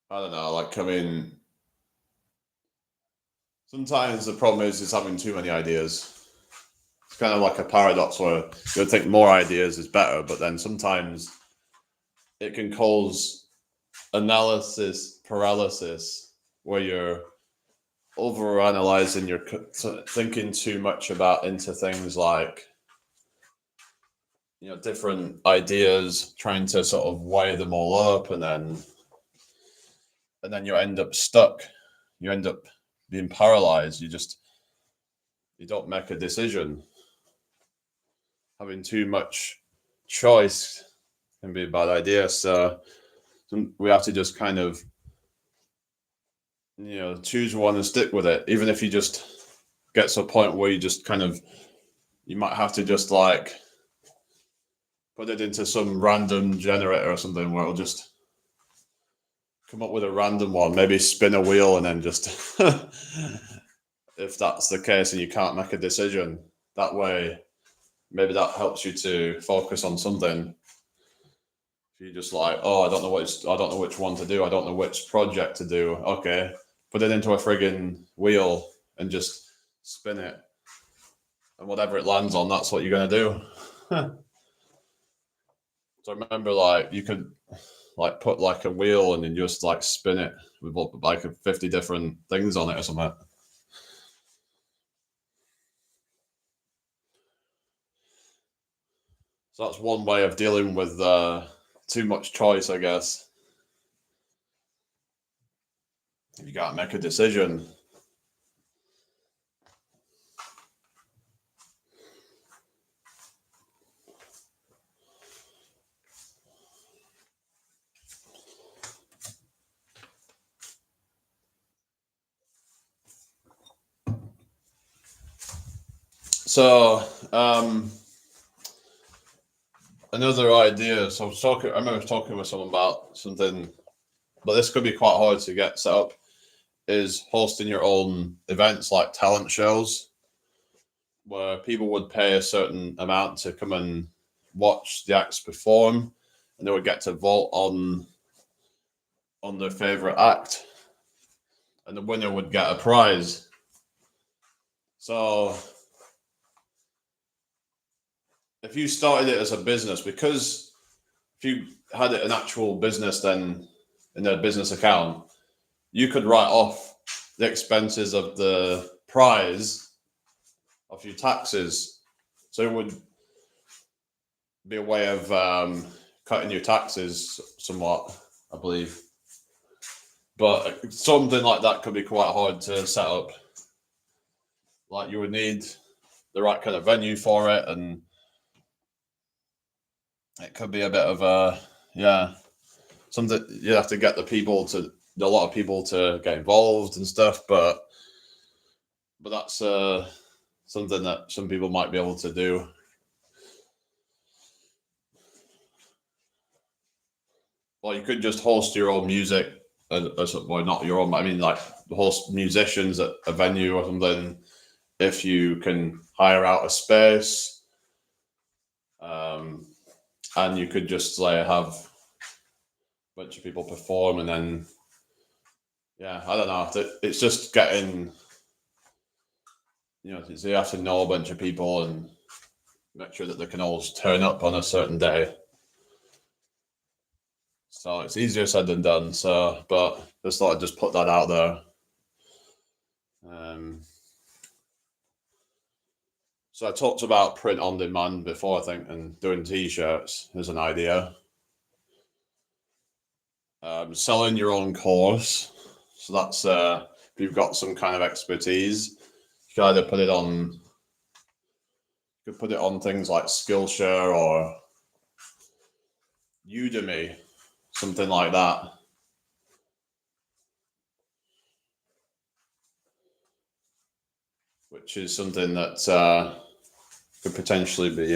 [SPEAKER 2] I don't know. Like, I mean, sometimes the problem is having too many ideas. It's kind of like a paradox where you would think more ideas is better, but then sometimes it can cause analysis paralysis where you're over analyzing, you're thinking too much about into things like different ideas, trying to sort of weigh them all up, and then you end up stuck. You end up being paralyzed. You don't make a decision. Having too much choice can be a bad idea. So we have to just kind of choose one and stick with it. Even if you just get to a point where you just kind of you might have to just like put it into some random generator or something where it'll just come up with a random one, maybe spin a wheel and then just if that's the case and you can't make a decision, that way maybe that helps you to focus on something. If you're just like, oh, I don't know which one to do, I don't know which project to do. Okay, put it into a friggin' wheel and just spin it. And whatever it lands on, that's what you're gonna do. So I remember like you could like put like a wheel and then just like spin it with like 50 different things on it or something. So that's one way of dealing with too much choice, I guess. You gotta make a decision. So another idea. So I remember talking with someone about something, but this could be quite hard to get set up. Is hosting your own events like talent shows, where people would pay a certain amount to come and watch the acts perform, and they would get to vote on their favorite act, and the winner would get a prize. So if you started it as a business, because if you had it an actual business, then in a business account, you could write off the expenses of the prize of your taxes. So it would be a way of cutting your taxes somewhat, I believe. But something like that could be quite hard to set up. Like you would need the right kind of venue for it, and it could be a bit of something you have to get a lot of people to get involved and stuff. But that's something that some people might be able to do. Well, you could just host your own music, well, not your own, but I mean, like host musicians at a venue or something. If you can hire out a space, and you could just like have a bunch of people perform, and then I don't know. It's just getting, so you have to know a bunch of people and make sure that they can all turn up on a certain day. So it's easier said than done. So, but just thought I'd just put that out there. So I talked about print on demand before, I think, and doing T-shirts is an idea. Selling your own course. So that's if you've got some kind of expertise, you could either put it on, things like Skillshare or Udemy, something like that. Which is something that could potentially be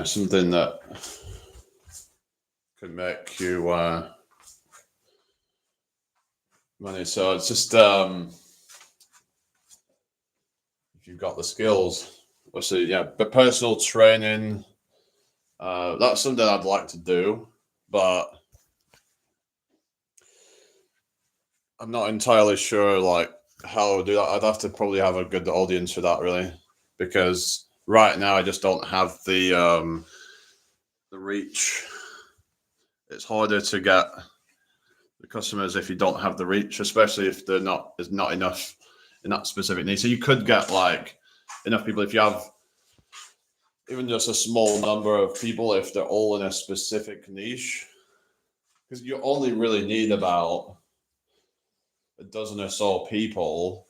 [SPEAKER 2] something that could make you money. So it's just if you've got the skills, obviously, but personal training, that's something I'd like to do, but I'm not entirely sure like how to do that. I'd have to probably have a good audience for that, really, because right now I just don't have the reach. It's harder to get the customers if you don't have the reach, especially if there's not enough in that specific niche. So you could get like enough people if you have even just a small number of people, if they're all in a specific niche, because you only really need about a dozen or so people.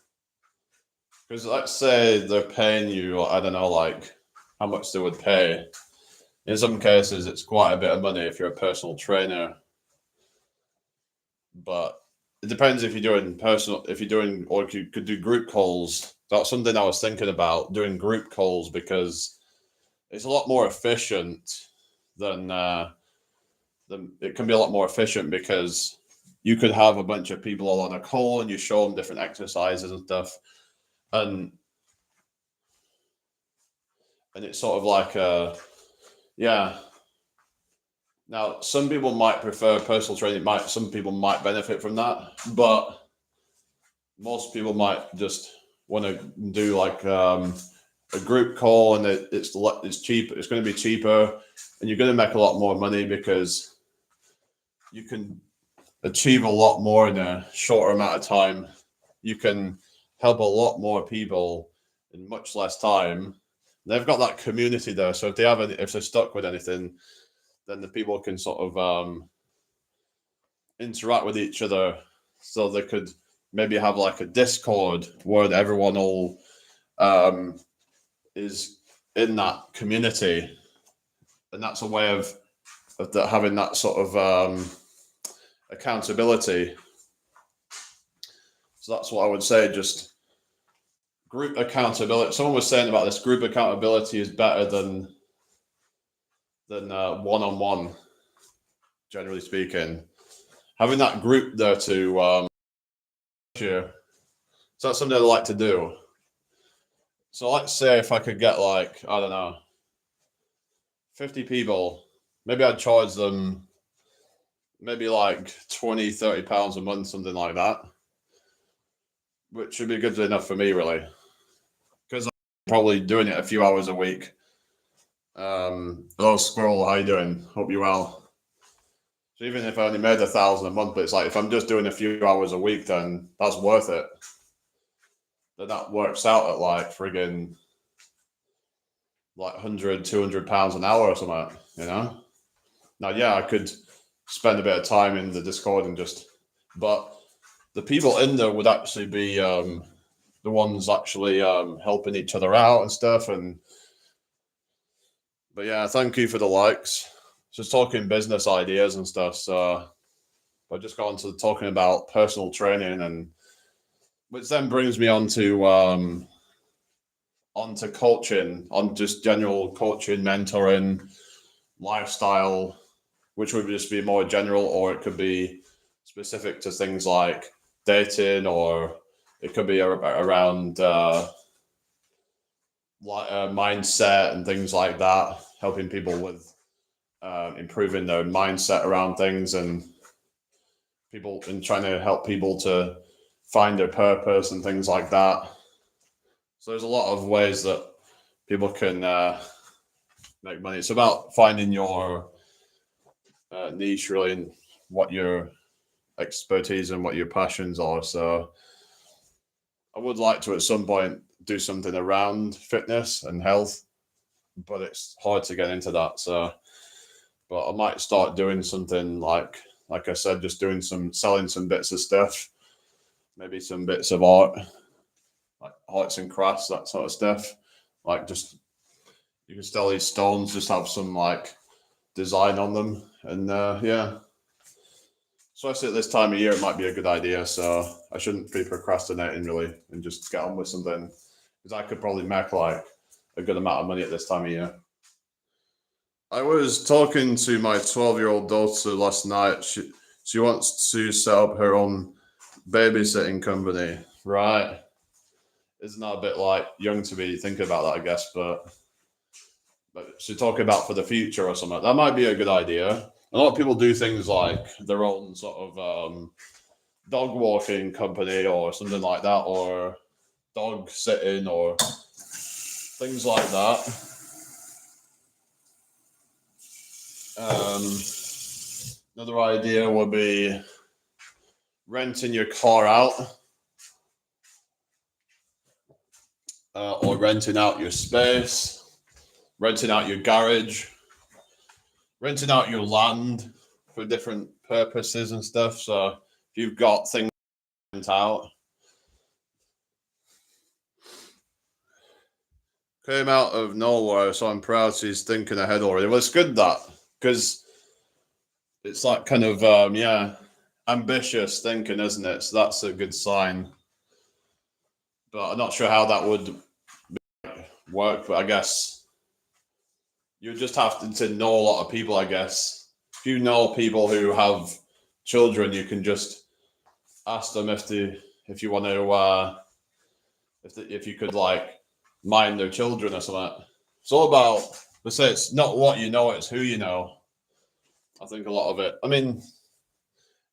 [SPEAKER 2] Because let's say they're paying you, I don't know, like how much they would pay. In some cases, it's quite a bit of money if you're a personal trainer. But it depends if you're doing or if you could do group calls. That's something I was thinking about, doing group calls, because it's a lot more efficient than it can be a lot more efficient, because you could have a bunch of people all on a call and you show them different exercises and stuff. And it's sort of like Now, some people might prefer personal training. Some people might benefit from that, but most people might just want to do like a group call, and it's cheap. It's going to be cheaper, and you're going to make a lot more money because you can achieve a lot more in a shorter amount of time. You can help a lot more people in much less time. They've got that community there, so if they're stuck with anything, then the people can sort of interact with each other. So they could maybe have like a Discord where everyone all is in that community, and that's a way of having that sort of accountability. So that's what I would say. Just group accountability. Someone was saying about this, group accountability is better than one-on-one, generally speaking. Having that group there to so that's something I'd like to do. So let's say if I could get like, I don't know, 50 people, maybe I'd charge them maybe like 20, 30 pounds a month, something like that, which should be good enough for me, really, because I'm probably doing it a few hours a week. Hello, Squirrel, how you doing? Hope you're well. So even if I only made 1,000 a month, but it's like if I'm just doing a few hours a week, then that's worth it. Then that works out at like friggin' like 100, 200 pounds an hour or something, you know? Now, yeah, I could spend a bit of time in the Discord and but the people in there would actually be the ones actually helping each other out and stuff. But yeah, thank you for the likes. Just talking business ideas and stuff. So I just got into talking about personal training, and which then brings me onto coaching, on just general coaching, mentoring, lifestyle, which would just be more general, or it could be specific to things like dating, or it could be around mindset and things like that, helping people with improving their mindset around things, and trying to help people to find their purpose and things like that. So there's a lot of ways that people can make money. It's about finding your niche, really, and what your expertise and what your passions are. So I would like to at some point do something around fitness and health, but it's hard to get into that. So, but I might start doing something like like I said, just selling some bits of stuff, maybe some bits of art, like arts and crafts, that sort of stuff. Like just you can sell these stones, just have some like design on them, and yeah. Especially at this time of year, it might be a good idea. So I shouldn't be procrastinating really, and just get on with something, because I could probably make like a good amount of money at this time of year. I was talking to my 12-year-old daughter last night. She wants to set up her own babysitting company. Right. Isn't that a bit like young to be thinking about that, I guess, but she's talking about for the future or something. That might be a good idea. A lot of people do things like their own sort of dog walking company or something like that, or dog sitting or things like that. Another idea would be renting your car out, or renting out your space, renting out your garage, renting out your land for different purposes and stuff. So if you've got things to rent out. Came out of nowhere, so I'm proud she's thinking ahead already. Well, it's good that, because it's like kind of ambitious thinking, isn't it? So that's a good sign. But I'm not sure how that would work. But I guess you just have to know a lot of people. I guess if you know people who have children, you can just ask them if you want to if you could like mind their children or something. It's all about, let's say, it's not what you know, it's who you know. I think a lot of it. I mean,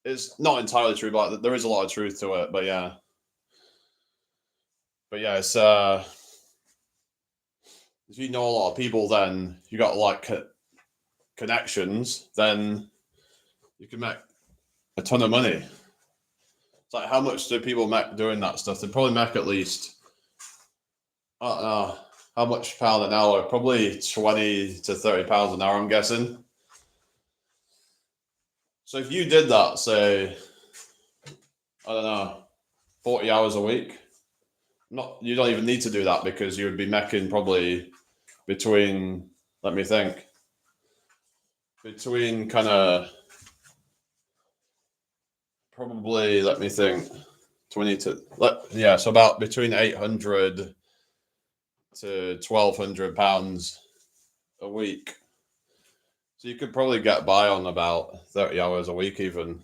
[SPEAKER 2] it's not entirely true, but there is a lot of truth to it. But yeah, it's if you know a lot of people, then you got like connections, then you can make a ton of money. It's like, how much do people make doing that stuff? They probably make at least, I don't know, how much pound an hour? Probably 20 to 30 pounds an hour, I'm guessing. So if you did that, say, I don't know, 40 hours a week, you don't even need to do that, because you would be making probably between, let me think, between kind of probably, let me think, 20 to, so about between 800 to 1,200 pounds a week. So you could probably get by on about 30 hours a week even.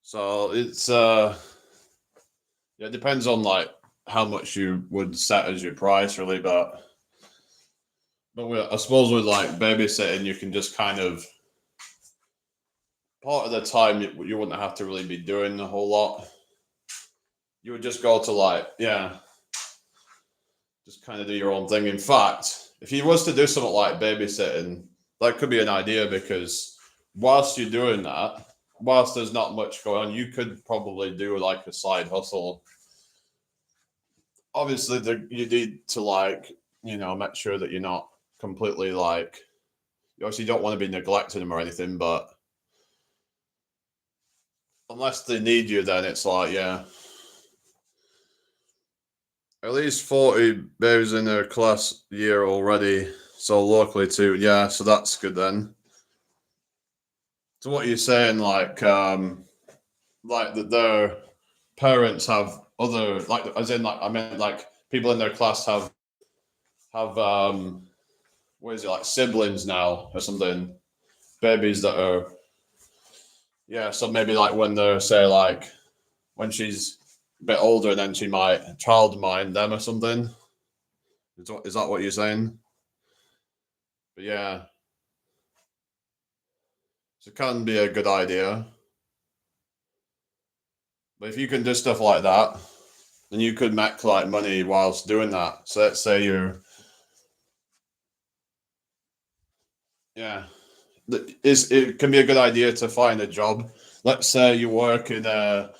[SPEAKER 2] So it's it depends on like how much you would set as your price really, but I suppose with like babysitting, you can just kind of, part of the time you wouldn't have to really be doing a whole lot. You would just go to like, just kind of do your own thing. In fact, if you was to do something like babysitting, that could be an idea, because whilst you're doing that, whilst there's not much going on, you could probably do like a side hustle. Obviously, you need to like, make sure that you're not completely like, you obviously don't want to be neglecting them or anything, but unless they need you, then it's like, at least 40 babies in their class year already. So locally too. Yeah, so that's good then. So what you're saying, like that their parents have other, like, as in, like, I meant like people in their class have what is it, like siblings now or something, babies that are, so maybe like when they're, say, like when she's a bit older, then she might child mind them or something. Is that what you're saying? But yeah, so it can be a good idea. But if you can do stuff like that, then you could make like money whilst doing that. So let's say it can be a good idea to find a job. Let's say you work in a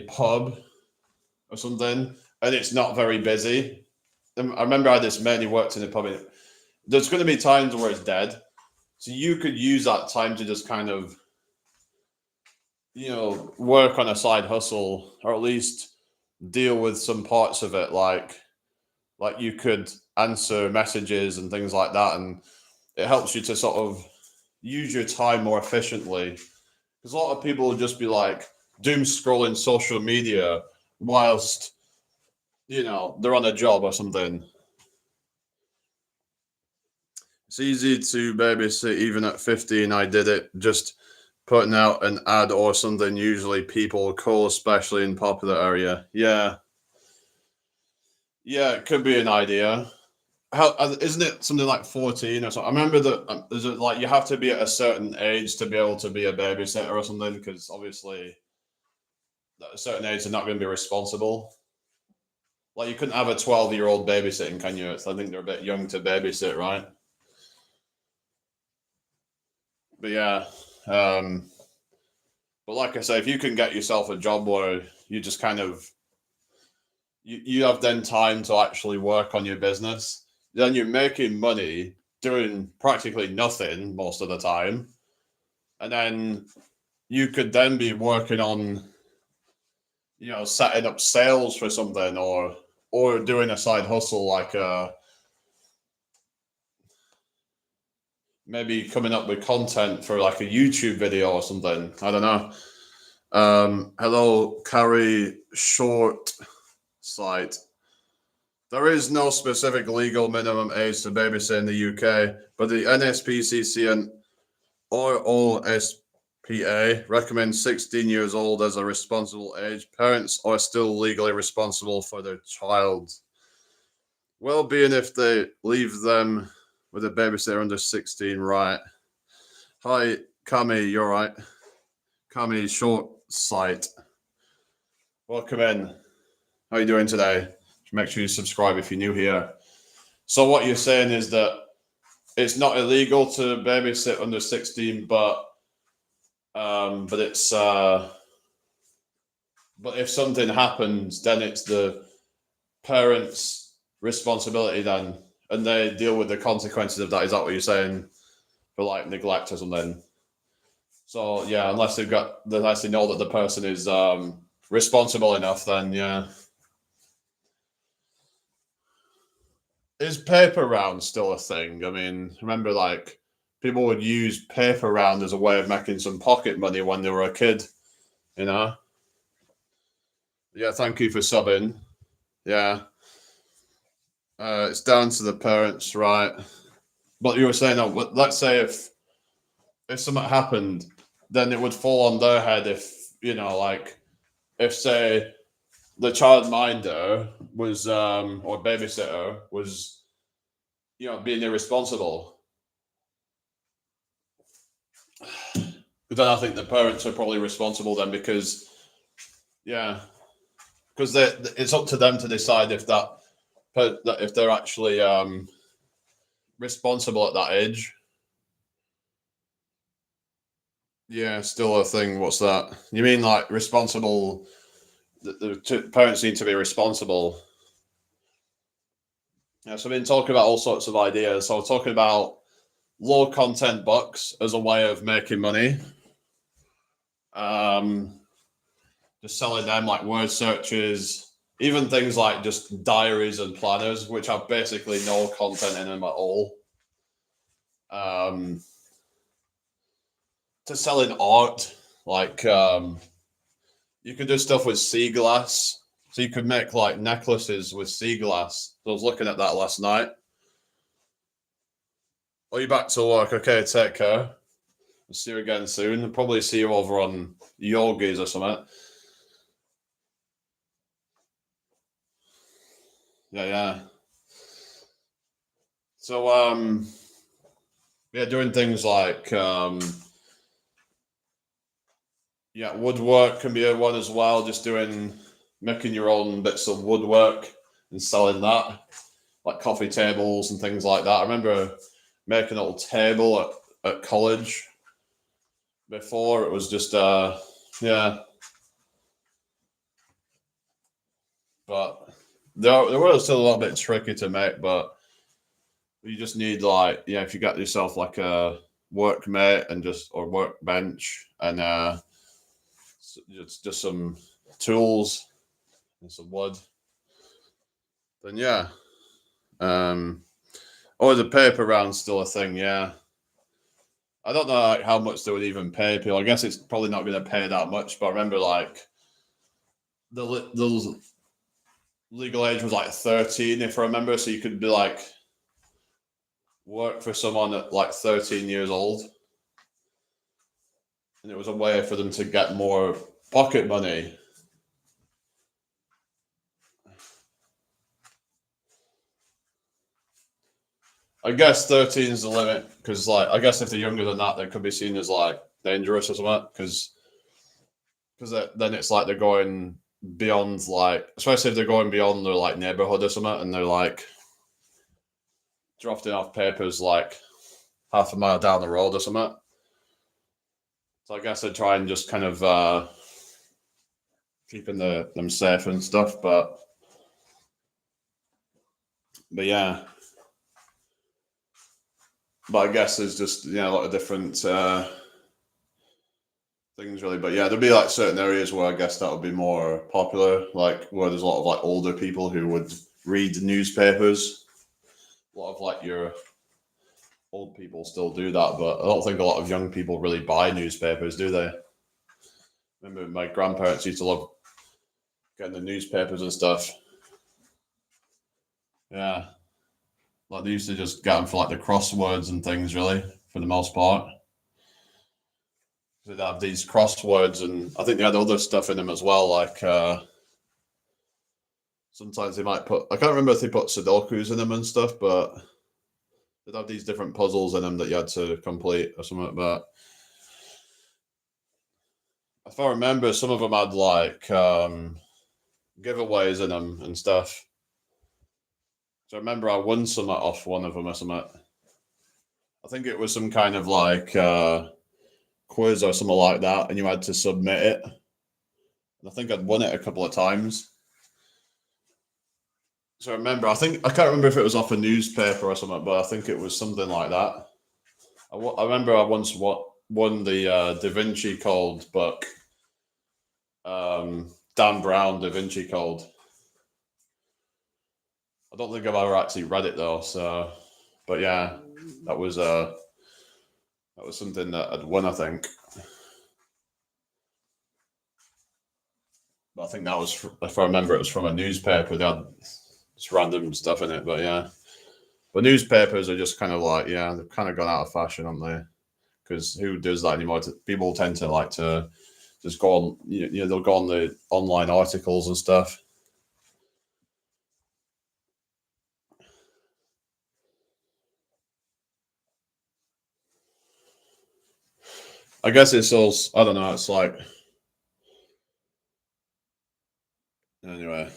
[SPEAKER 2] pub or something, and it's not very busy. I remember I had this man who worked in a pub. There's going to be times where it's dead. So you could use that time to just kind of, work on a side hustle, or at least deal with some parts of it, like you could answer messages and things like that, and it helps you to sort of use your time more efficiently. Because a lot of people will just be like doom scrolling social media whilst they're on a job or something. It's easy to babysit even at 15. I did it just putting out an ad or something. Usually people call, especially in popular area. Yeah, it could be an idea. How isn't it something like 14 or something? I remember that is it like you have to be at a certain age to be able to be a babysitter or something? Because obviously at a certain age they're not going to be responsible. Like you couldn't have a 12-year-old babysitting, can you? I think they're a bit young to babysit, right? But yeah, but like I say, if you can get yourself a job where you just kind of you have then time to actually work on your business, then you're making money doing practically nothing most of the time, and then you could then be working on setting up sales for something, or doing a side hustle like maybe coming up with content for like a YouTube video or something. I don't know. Hello, Carrie Short site. There is no specific legal minimum age to babysit in the UK, but the NSPCC and OSPA recommend 16 years old as a responsible age. Parents are still legally responsible for their child's well-being if they leave them with a babysitter under 16, right? Hi, Kami, you're right. Kami Short Site. Welcome in. How are you doing today? Make sure you subscribe if you're new here. So what you're saying is that it's not illegal to babysit under 16, but it's but if something happens, then it's the parents' responsibility then, and they deal with the consequences of that. Is that what you're saying? For like neglect or something. So yeah, unless they know that the person is responsible enough, then yeah. Is paper round still a thing? I mean, remember, like, people would use paper round as a way of making some pocket money when they were a kid, you know? Yeah, thank you for subbing. Yeah. It's down to the parents, right? But you were saying, let's say if something happened, then it would fall on their head if, like, if, say, the childminder was or babysitter was being irresponsible, then I think the parents are probably responsible then, because it's up to them to decide if if they're actually responsible at that age. Yeah, still a thing. What's that? You mean like responsible? The parents need to be responsible. Yeah, so I've been talking about all sorts of ideas. So I'm talking about low content books as a way of making money. Just selling them like word searches, even things like just diaries and planners, which have basically no content in them at all. To selling art, like you could do stuff with sea glass. So you could make like necklaces with sea glass. So I was looking at that last night. Are you back to work? Okay, take care. I'll see you again soon. I'll probably see you over on Yogis or something. Yeah. So doing things like woodwork can be a one as well. Just making your own bits of woodwork and selling that, like coffee tables and things like that. I remember making a little table at college before. It was just but they were still a little bit tricky to make. But you just need if you got yourself like a workmate and or workbench and just some tools and some wood, then yeah. Or the paper round's still a thing, yeah. I don't know like, how much they would even pay people. I guess it's probably not going to pay that much, but I remember like the legal age was like 13, if I remember. So you could be like work for someone at like 13 years old, and it was a way for them to get more pocket money. I guess 13 is the limit because, like, I guess if they're younger than that, they could be seen as like dangerous or something. Because then it's like they're going beyond, like, especially if they're going beyond their like neighborhood or something, and they're like drafting off papers like half a mile down the road or something. So I guess they try and just kind of keeping them safe and stuff, but yeah. But I guess there's just a lot of different things really. But yeah, there'd be like certain areas where I guess that would be more popular, like where there's a lot of like older people who would read newspapers. A lot of like your old people still do that, but I don't think a lot of young people really buy newspapers, do they? Remember my grandparents used to love getting the newspapers and stuff. Yeah. Like they used to just get them for like the crosswords and things, really, for the most part. They'd have these crosswords, and I think they had other stuff in them as well. Like sometimes they might put, I can't remember if they put Sudokus in them and stuff, but they'd have these different puzzles in them that you had to complete or something. But if I remember, some of them had like giveaways in them and stuff. So I remember I won something off one of them or something. I think it was some kind of like quiz or something like that, and you had to submit it. And I think I'd won it a couple of times. So I remember, I can't remember if it was off a newspaper or something, but I think it was something like that. I remember I once won the Da Vinci Code book. Dan Brown, Da Vinci Code. I don't think I've ever actually read it though. So, but yeah, that was something that I'd won, I think. But I think that was, if I remember, it was from a newspaper. They had just random stuff in it, but yeah. But newspapers are just kind of like, yeah, they've kind of gone out of fashion, haven't they? Because who does that anymore? People tend to like to just go on, they'll go on the online articles and stuff. I guess it's also, I don't know, it's like, anyway.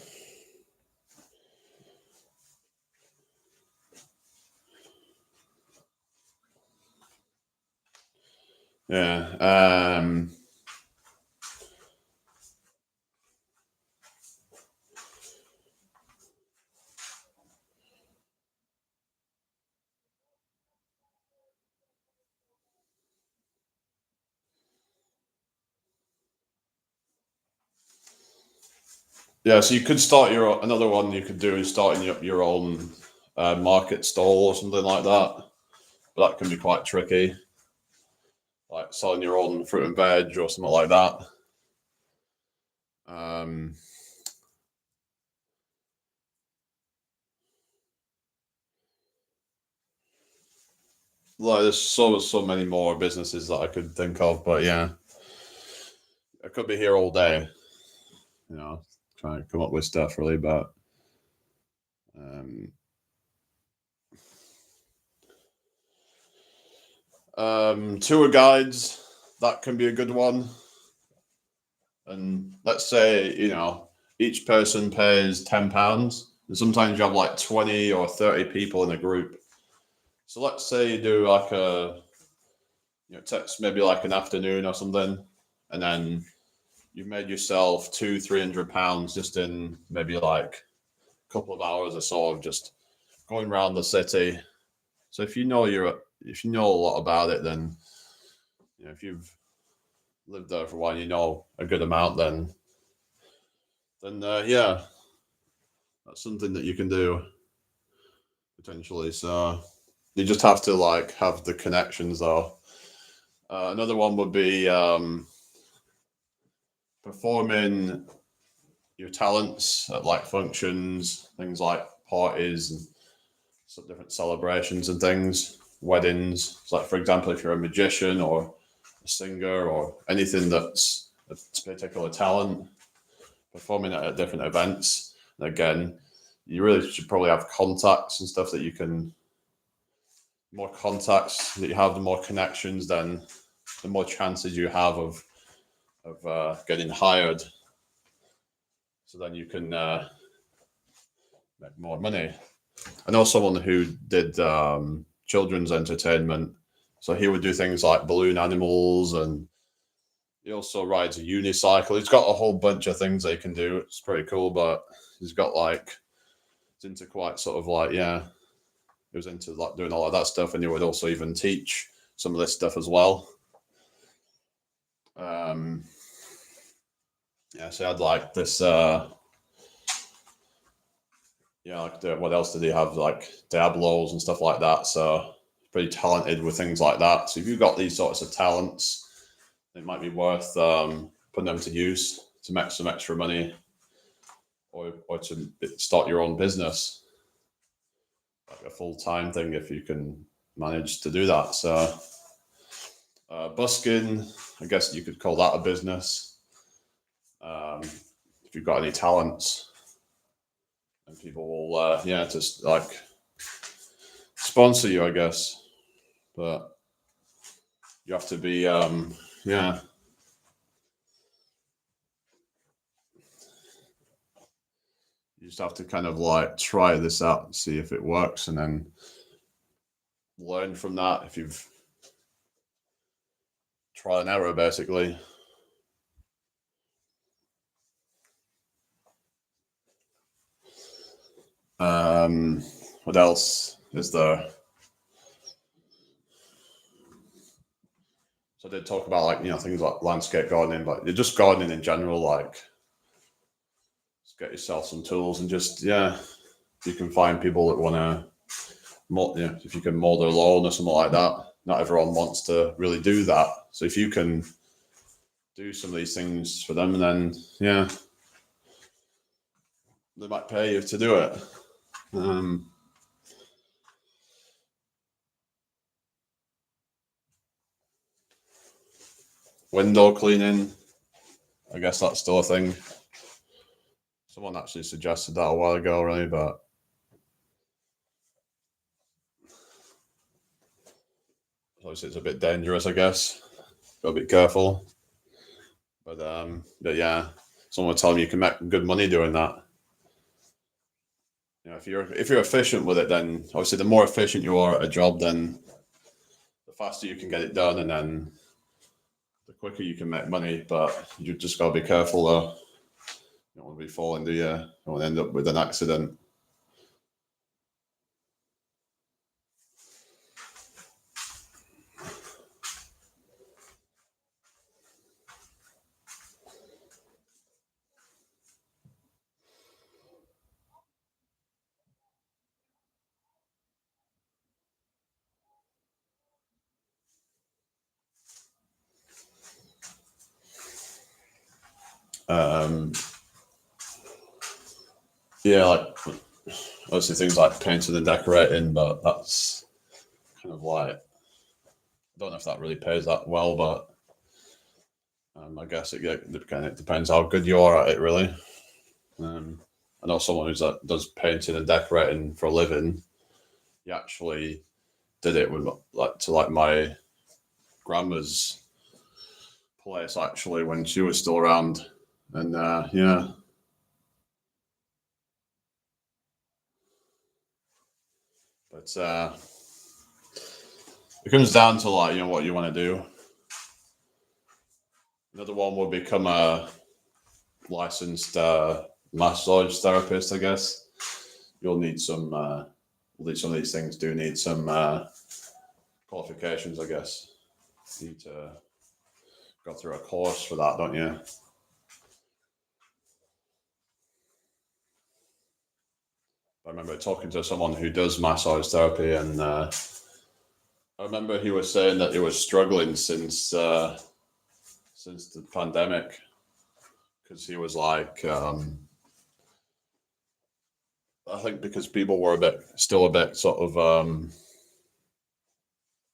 [SPEAKER 2] Yeah. Yeah, so you could start another one you could do is starting up your own market stall or something like that. But that can be quite tricky, like selling your own fruit and veg or something like that. Like there's so many more businesses that I could think of, but yeah, I could be here all day, trying to come up with stuff really, but tour guides, that can be a good one. And let's say, each person pays £10. And sometimes you have like 20 or 30 people in a group. So let's say you do like text maybe like an afternoon or something, and then you've made yourself £200-300 just in maybe like a couple of hours or so of just going around the city. So if you know if you know a lot about it, then if you've lived there for a while, you know a good amount, then yeah, that's something that you can do potentially. So you just have to like have the connections, though. Another one would be performing your talents at like functions, things like parties and some different celebrations and things, weddings. So like, for example, if you're a magician or a singer or anything that's a particular talent, performing at different events. And again, you really should probably have contacts and stuff that you can. More contacts that you have, the more connections, then the more chances you have of getting hired. So then you can make more money. I know someone who did children's entertainment. So he would do things like balloon animals, and he also rides a unicycle. He's got a whole bunch of things they can do. It's pretty cool, but he's got like, it's into quite sort of like, yeah, he was into like doing all of that stuff, and he would also even teach some of this stuff as well. Yeah, so I had like this what else did he have? Like Diablos and stuff like that. So pretty talented with things like that. So if you've got these sorts of talents, it might be worth putting them to use to make some extra money, or to start your own business, like a full-time thing if you can manage to do that. So busking, I guess you could call that a business. If you've got any talents, and people will just like sponsor you, I guess. But you have to be you just have to kind of like try this out and see if it works, and then learn from that. If you've trial and error, basically. What else is there? So I did talk about like things like landscape gardening, but just gardening in general. Like, just get yourself some tools and just you can find people that want to if you can mow their lawn or something like that. Not everyone wants to really do that, so if you can do some of these things for them, then they might pay you to do it. Window cleaning, I guess that's still a thing. Someone actually suggested that a while ago, really, but obviously it's a bit dangerous, I guess. Gotta be careful. But yeah, someone told me you can make good money doing that. If you're efficient with it, then obviously the more efficient you are at a job, then the faster you can get it done, and then the quicker you can make money. But you just gotta be careful, though. You don't want to be falling, do you? You don't want to end up with an accident. Like obviously things like painting and decorating, but that's kind of like, I don't know if that really pays that well, but I guess it depends how good you are at it, really. I know someone who does painting and decorating for a living. He actually did it with like my grandma's place, actually, when she was still around, and but it comes down to like what you want to do. Another one would become a licensed massage therapist, I guess. You'll need some. Some of these things do need some qualifications, I guess. You need to go through a course for that, don't you? I remember talking to someone who does massage therapy, and I remember he was saying that he was struggling since the pandemic, because he was like, I think because people were still a bit sort of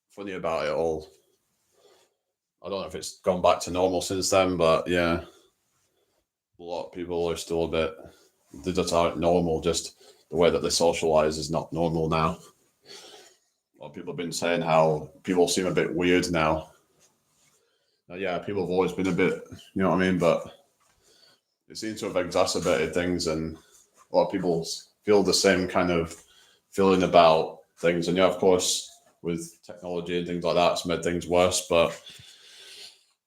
[SPEAKER 2] funny about it all. I don't know if it's gone back to normal since then, but yeah, a lot of people are still a bit, they just aren't normal. Just the way that they socialize is not normal now. A lot of people have been saying how people seem a bit weird now. Yeah, people have always been a bit, you know what I mean? But it seems to have exacerbated things, and a lot of people feel the same kind of feeling about things. And yeah, of course, with technology and things like that, it's made things worse. But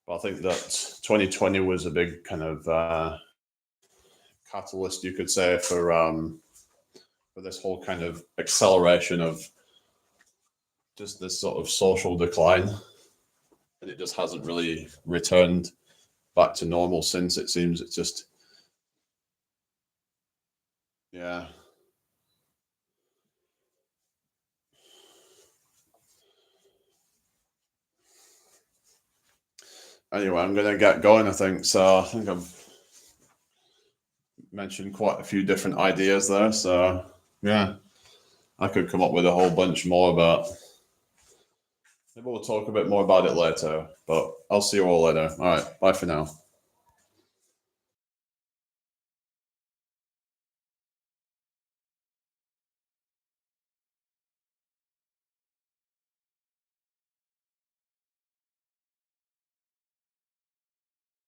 [SPEAKER 2] I think that 2020 was a big kind of catalyst, you could say, for this whole kind of acceleration of just this sort of social decline. And it just hasn't really returned back to normal since. It seems it's just, yeah. Anyway, I'm going to get going, I think. So I think I've mentioned quite a few different ideas there. So yeah, I could come up with a whole bunch more, but maybe we'll talk a bit more about it later. But I'll see you all later. All right, bye for now.